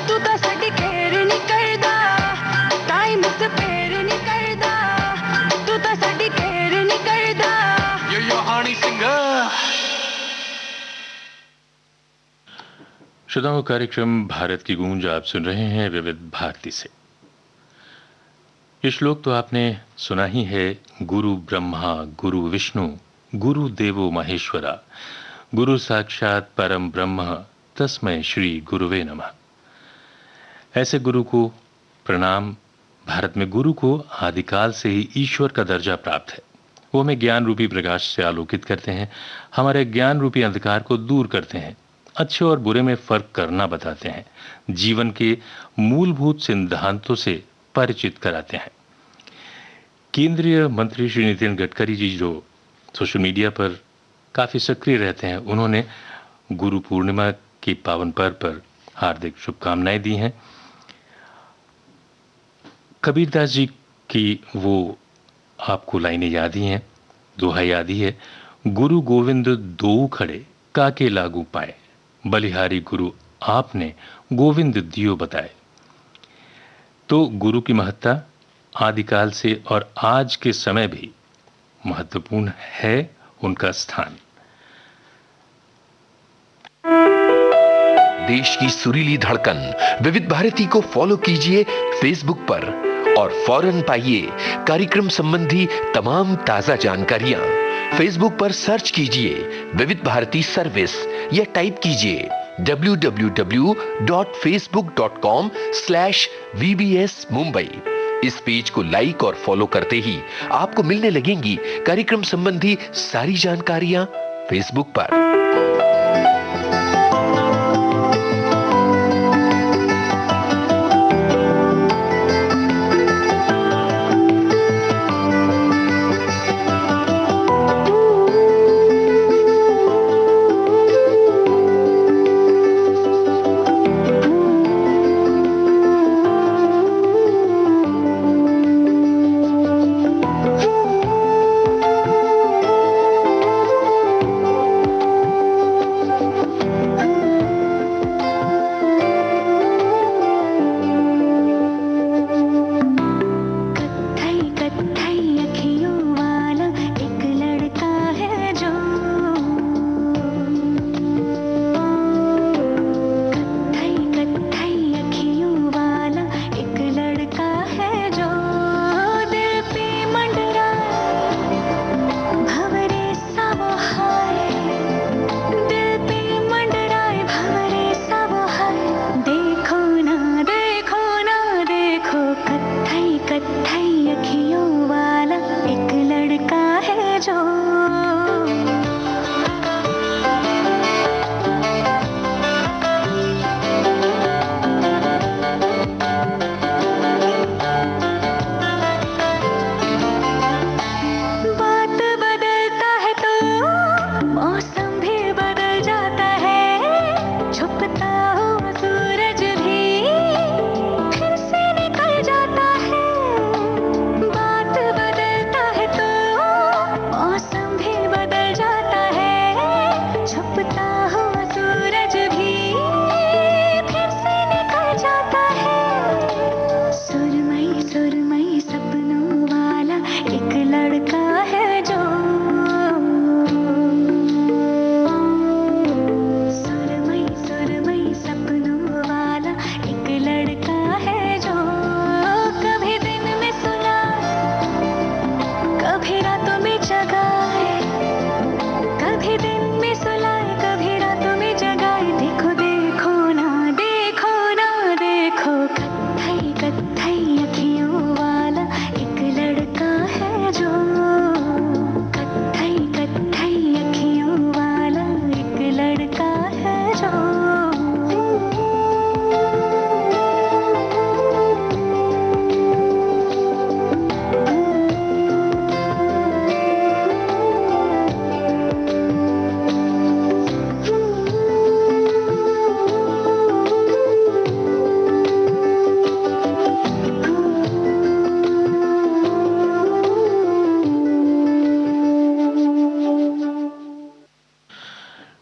तू तो साडी केयर नहीं करदा टाइम स्पेयर नहीं करदा तू तो साडी केयर नहीं करदा। Yo honey singer. श्रोताओं, कार्यक्रम भारत की गूंज आप सुन रहे हैं विविध भारती से। ये श्लोक तो आपने सुना ही है, गुरु ब्रह्मा गुरु विष्णु गुरु देवो महेश्वरा गुरु साक्षात परम ब्रह्म तस्मै श्री गुरुवे नमः। ऐसे गुरु को प्रणाम। भारत में गुरु को आदिकाल से ही ईश्वर का दर्जा प्राप्त है। वो हमें ज्ञान रूपी प्रकाश से आलोकित करते हैं, हमारे ज्ञान रूपी अंधकार को दूर करते हैं, अच्छे और बुरे में फर्क करना बताते हैं, जीवन के मूलभूत सिद्धांतों से परिचित कराते हैं। केंद्रीय मंत्री श्री नितिन गडकरी जी, जो सोशल मीडिया पर काफी सक्रिय रहते हैं, उन्होंने गुरु पूर्णिमा के पावन पर्व पर हार्दिक शुभकामनाएं दी हैं। कबीरदास जी की वो आपको लाइनें याद ही हैं, दोहा याद ही है, गुरु गोविंद दो खड़े काके लागू पाए, बलिहारी गुरु आपने गोविंद दियो बताए। तो गुरु की महत्ता आदिकाल से और आज के समय भी महत्वपूर्ण है उनका स्थान। देश की सुरीली धड़कन विविध भारती को फॉलो कीजिए फेसबुक पर और फौरन पाइए कार्यक्रम संबंधी तमाम ताजा जानकारियां। फेसबुक पर सर्च कीजिए विविध भारती सर्विस या टाइप कीजिए www.facebook.com/VBS Mumbai। इस पेज को लाइक और फॉलो करते ही आपको मिलने लगेंगी कार्यक्रम संबंधी सारी जानकारियां फेसबुक पर।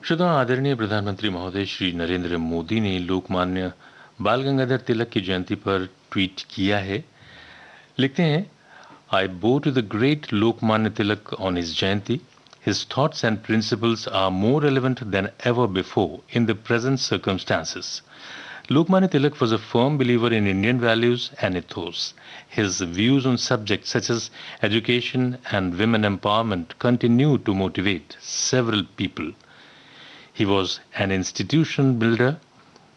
श्रोता, आदरणीय प्रधानमंत्री महोदय श्री नरेंद्र मोदी ने लोकमान्य बाल गंगाधर तिलक की जयंती पर ट्वीट किया है। लिखते हैं, आई bow to the great Lokmanya Tilak on his Jayanti. His thoughts and principles are more relevant than ever before in the present circumstances. Lokmanya Tilak was a firm believer in Indian values and ethos. His views on subjects such as education and women empowerment continue to motivate several people. He was an institution builder,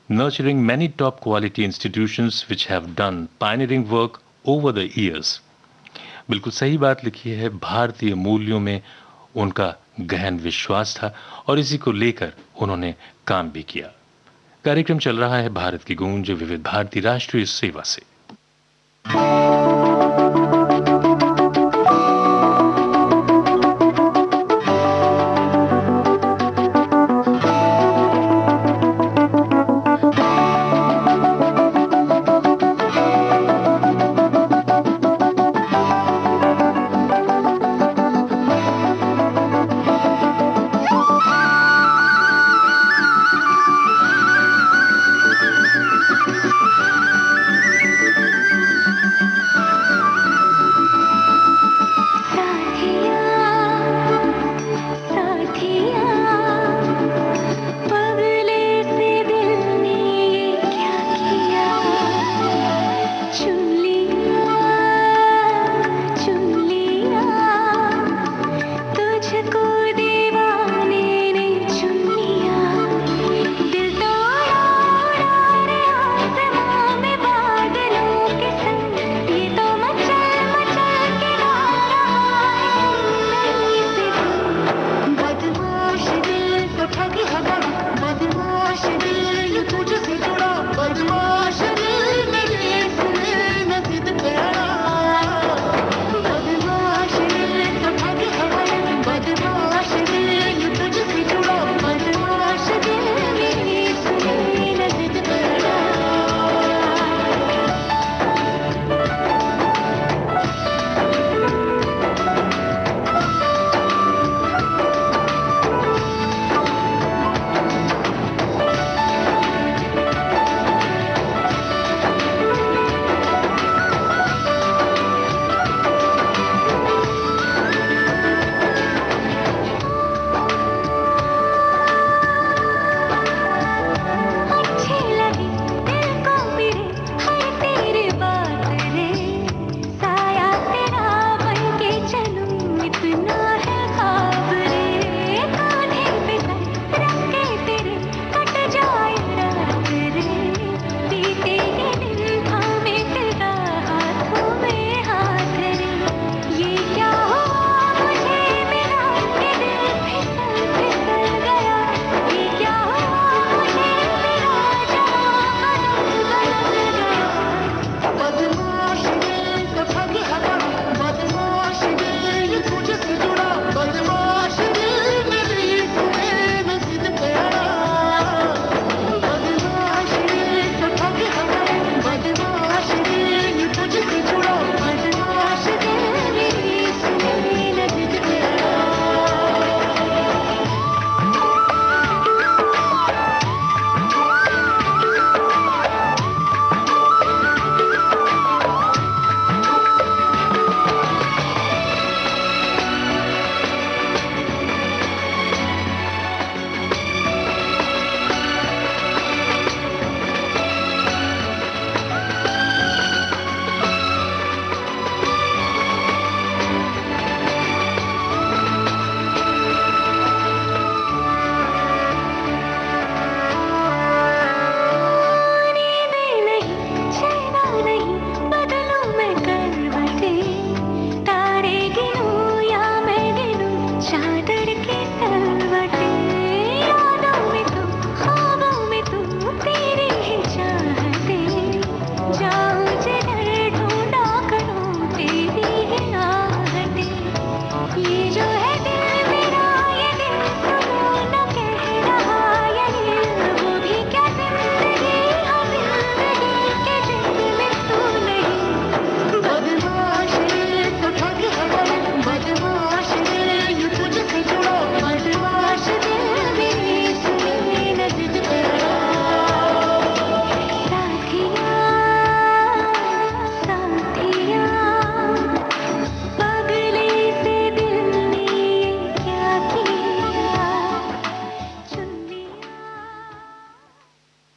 nurturing many top quality institutions which have done pioneering work over the years. बिल्कुल सही बात लिखी है। भारतीय मूल्यों में उनका गहन विश्वास था और इसी को लेकर उन्होंने काम भी किया। कार्यक्रम चल रहा है भारत की गूंज विविध भारती राष्ट्रीय सेवा से।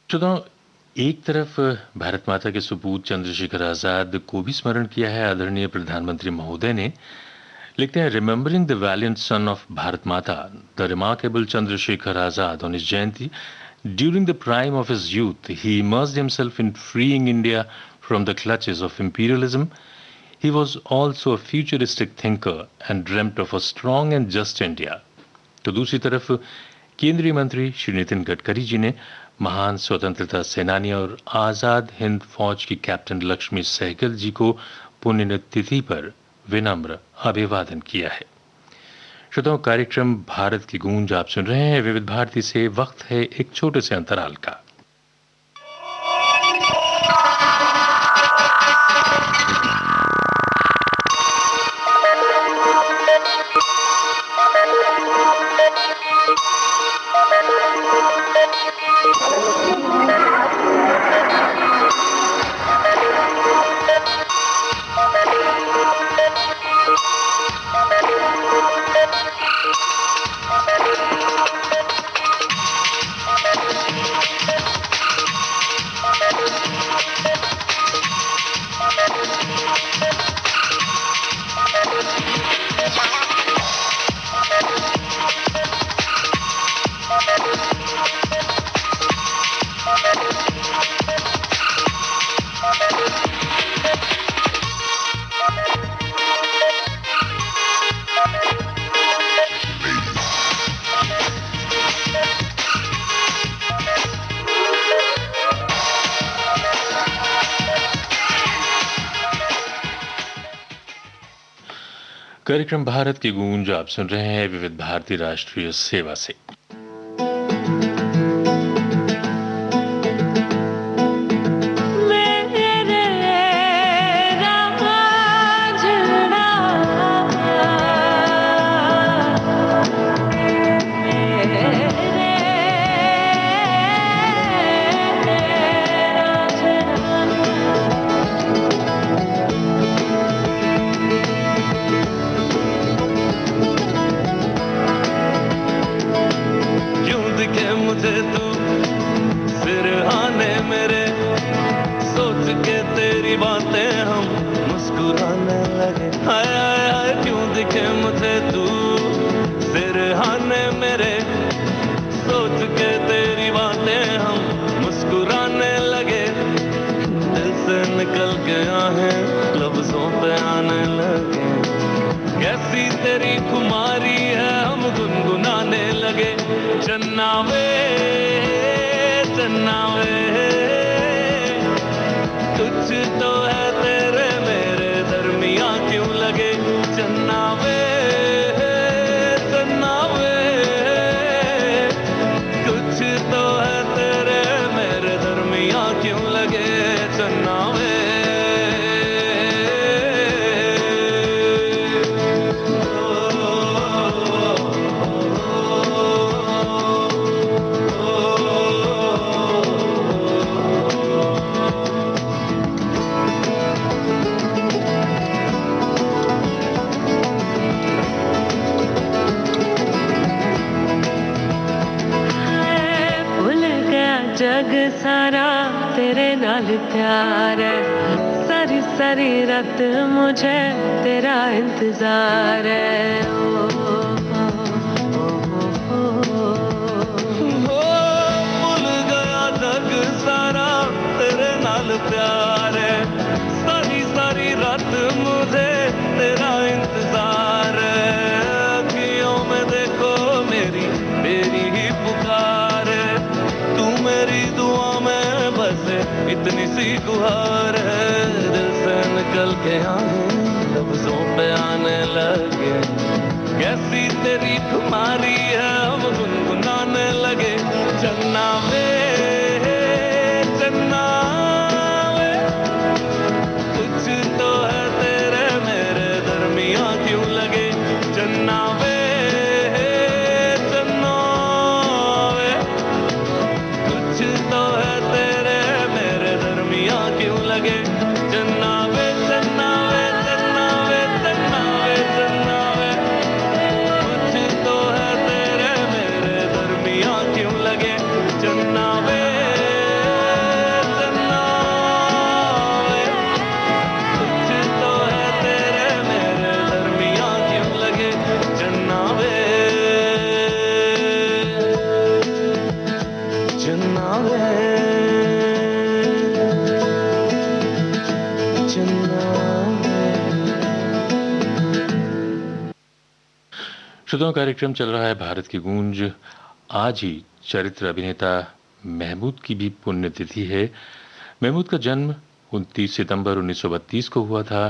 श्रोताओं, एक तरफ भारत माता के सपूत चंद्रशेखर आजाद को भी स्मरण किया है आदरणीय प्रधानमंत्री महोदय ने। लिखते हैं, remembering the valiant son of Bharat Mata the remarkable Chandrashekhar Azad on his jayanti During the prime of his youth, he immersed himself in freeing India from the clutches of imperialism. He was also a futuristic thinker and dreamt of a strong and just India. तो दूसरी तरफ केंद्रीय मंत्री श्री नितिन गडकरी जी ने महान स्वतंत्रता सेनानी और आजाद हिंद फौज की कैप्टन लक्ष्मी सहगल जी को पुण्यतिथि पर विनम्र अभिवादन किया है। श्रोताओं, कार्यक्रम भारत की गूंज आप सुन रहे हैं विविध भारती से। वक्त है एक छोटे से अंतराल का। कार्यक्रम भारत की गूंज आप सुन रहे हैं विविध भारती राष्ट्रीय सेवा से। जग सारा तेरे नाल प्यार है, सारी सारी रात मुझे तेरा इंतजार है। भूल गया जग सारा तेरे नाल प्यार है, सारी सारी रात मुझे तेरा इंतजार है। अखियों में देखो मेरी तेरी ही पुकार है, तू मेरी दुआ में बस इतनी सी गुहार है। दिल से निकल के आए लफ्जों पे आने लगे, कैसी तेरी खुमारी है हम गुनगुनाने लगे। चन्ना वे चन्ना वे, कुछ तो है तेरे मेरे दरमियां क्यों लगे। चन्ना वे चन्ना वे, कुछ तो है तेरे मेरे दरमियां क्यों लगे। चन्ना वे चन्ना वे चन्ना वे चन्ना वे चन्ना वे, कुछ चुनना है। श्रोताओं, कार्यक्रम चल रहा है भारत की गूंज। आज ही चरित्र अभिनेता महमूद की भी पुण्यतिथि है। महमूद का जन्म 29 सितंबर 1932 को हुआ था।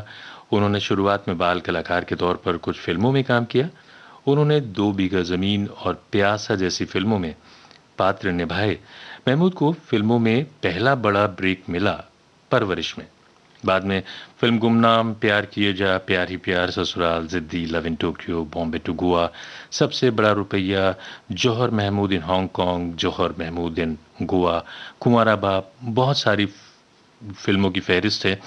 उन्होंने शुरुआत में बाल कलाकार के तौर पर कुछ फिल्मों में काम किया। उन्होंने 2 बीघा जमीन और प्यासा जैसी फिल्मों में पात्र निभाए। महमूद को फिल्मों में पहला बड़ा ब्रेक मिला परवरिश में। बाद में फिल्म गुमनाम, प्यार किए जा, प्यार ही Pyar, Sasural, Ziddi, love in Tokyo, Bombay to Goa, Sabse Bada Rupaiya, Johar Mehmood in Hong Kong, Johar Mehmood in Goa, Kunwara Baap, बहुत सारी फिल्मों की फहरिस्त है।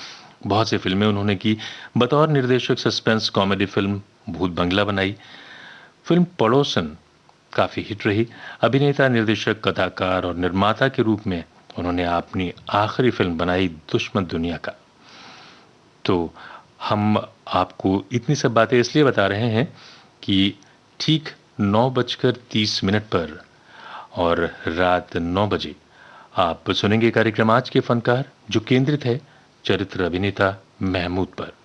बहुत सी फिल्में उन्होंने की। बतौर निर्देशक सस्पेंस कॉमेडी फिल्म भूत बंगला बनाई। फिल्म पड़ोसन काफी हिट रही। अभिनेता, निर्देशक, कथाकार और निर्माता के रूप में उन्होंने अपनी आखिरी फिल्म बनाई दुश्मन दुनिया का। तो हम आपको इतनी सब बातें इसलिए बता रहे हैं कि ठीक 9:30 पर और रात 9 बजे आप सुनेंगे कार्यक्रम आज के फनकार, जो केंद्रित है चरित्र अभिनेता महमूद पर।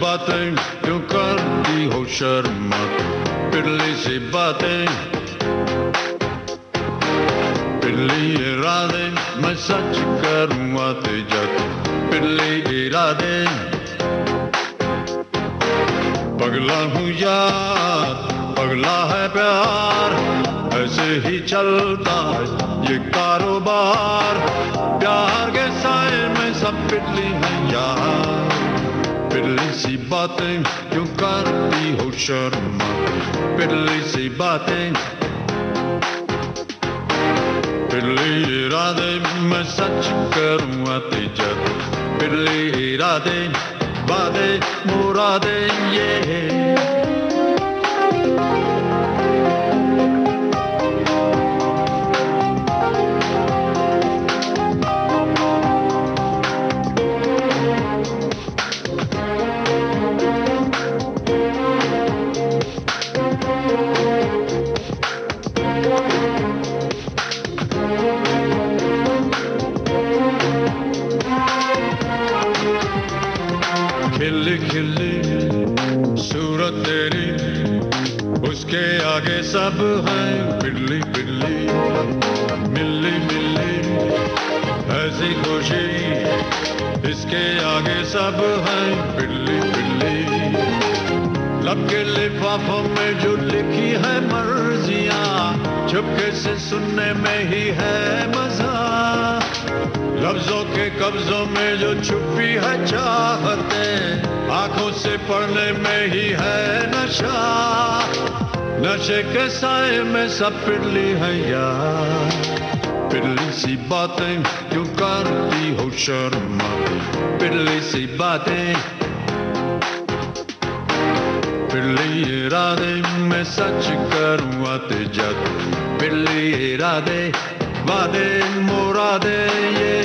बातें क्यों करती हो शर्मा, पिछली सी बातें, पिछली इरादे मैं सच करूँ आते जाते, पिछली इरादे पगला हूँ यार, पगला है प्यार, ऐसे ही चलता है ये कारोबार, प्यार के साए में सब पिछली है यार। पिछली सी बातें क्यों करती हो शर्मा, पिछली सी बातें, पिछली इरादे मैं सच करूँ आते जाते, पिछली इरादे वादे मुरादे ये खिली खिली सूरत तेरी, उसके आगे सब है बिल्ली बिल्ली, मिली मिली ऐसी खुशी, इसके आगे सब है बिल्ली बिल्ली। लब के लिफाफों में जो लिखी है मर्जियां, चुपके से सुनने में ही है मजा, लफ्जों के कब्जों में जो छुपी है चाहते, आंखों से पढ़ने में ही है नशा, नशे के साए में सब पिछली है यार। पिछली सी बातें क्यों करती हो शर्मा, पिछली सी बातें, पिछली इरादे मैं सच करूँ आते जाते, पिछली इरादे वादे मुरादे ये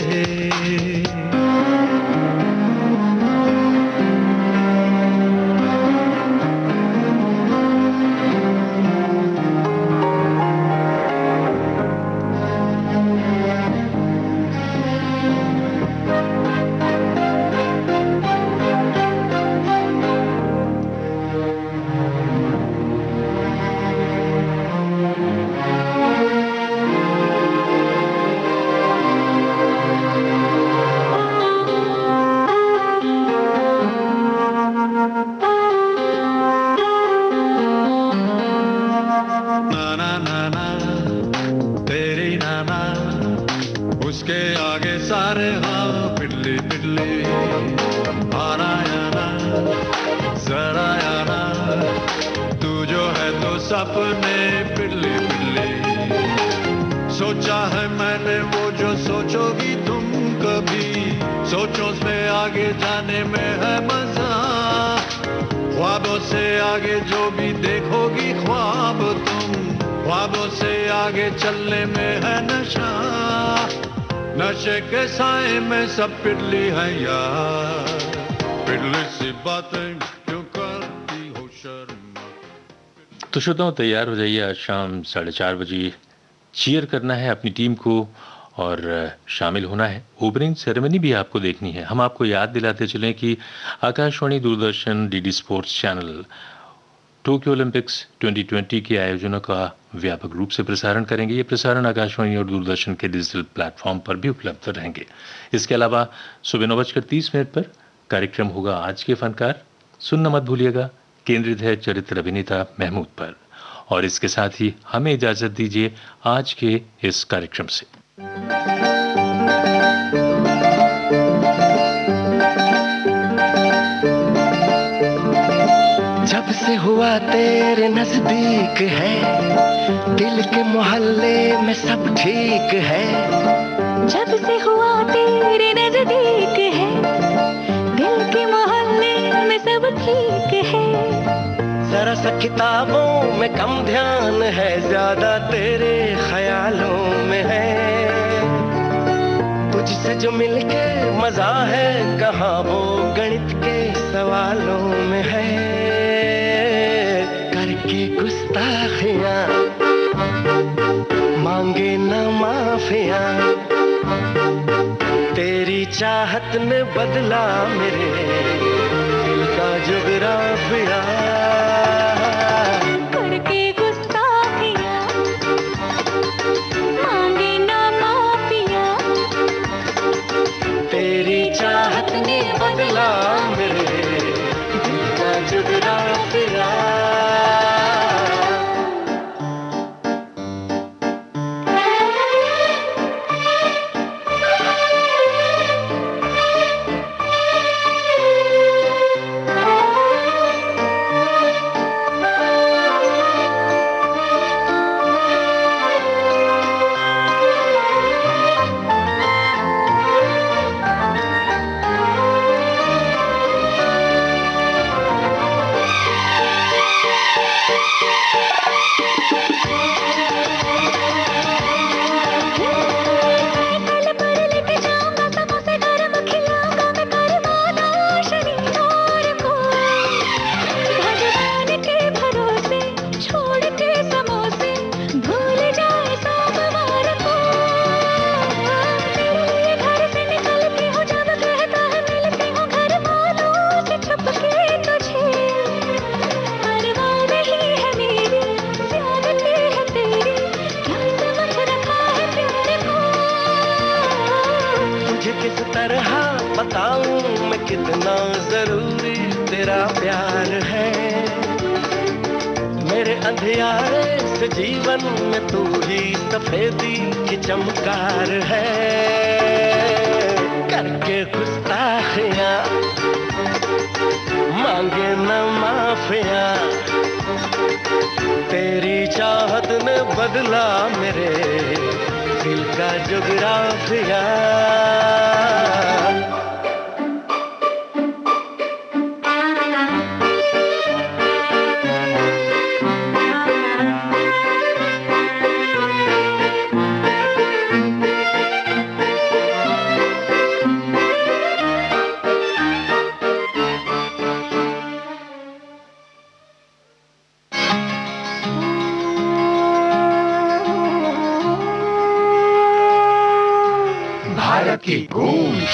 जो सपने पिल्ले पिल्ले, सोचा है मैंने वो जो सोचोगी तुम कभी, सोचो से आगे जाने में है मजा, ख्वाबों से आगे जो भी देखोगी ख्वाब तुम, ख्वाबों से आगे चलने में है नशा, नशे के साए में सब पिघली है यार, पिघली सी बातें क्यों करती हो शर्म। तो श्रोताओं, तैयार हो जाइए, आज शाम 4:30 बजे चीयर करना है अपनी टीम को और शामिल होना है। ओपनिंग सेरेमनी भी आपको देखनी है। हम आपको याद दिलाते चलें कि Akashvani, Doordarshan, DD sports channel Tokyo Olympics 2020 के आयोजनों का व्यापक रूप से प्रसारण करेंगे। ये प्रसारण आकाशवाणी और दूरदर्शन के डिजिटल प्लेटफॉर्म पर भी उपलब्ध रहेंगे। इसके अलावा सुबह 9:30 पर कार्यक्रम होगा आज के फनकार, सुनना मत भूलिएगा, केंद्रित है चरित्र अभिनेता महमूद पर। और इसके साथ ही हमें इजाजत दीजिए आज के इस कार्यक्रम से। जब से हुआ तेरे नजदीक है, दिल के मोहल्ले में सब ठीक है। जब से हुआ तेरे नजदीक है, दिल के मोहल्ले में सब ठीक है। जरा सा किताबों में कम ध्यान है, ज्यादा तेरे ख्यालों में है। तुझसे जो मिलके मजा है, कहाँ वो गणित के सवालों में है। करके गुस्ताखियां मांगे न माफियां, तेरी चाहत ने बदला मेरे दिल का जुगराफिया। चाहत ने बदला मेरे दिल का जुगराफिया। बताऊं मैं कितना जरूरी तेरा प्यार है। मेरे अंधियारे से जीवन में तू ही सफेदी की चमकार है। करके गुस्ताखियां मांगे न माफियां, तेरी चाहत ने बदला मेरे दिल का जुगराफिया। भारत की गूंज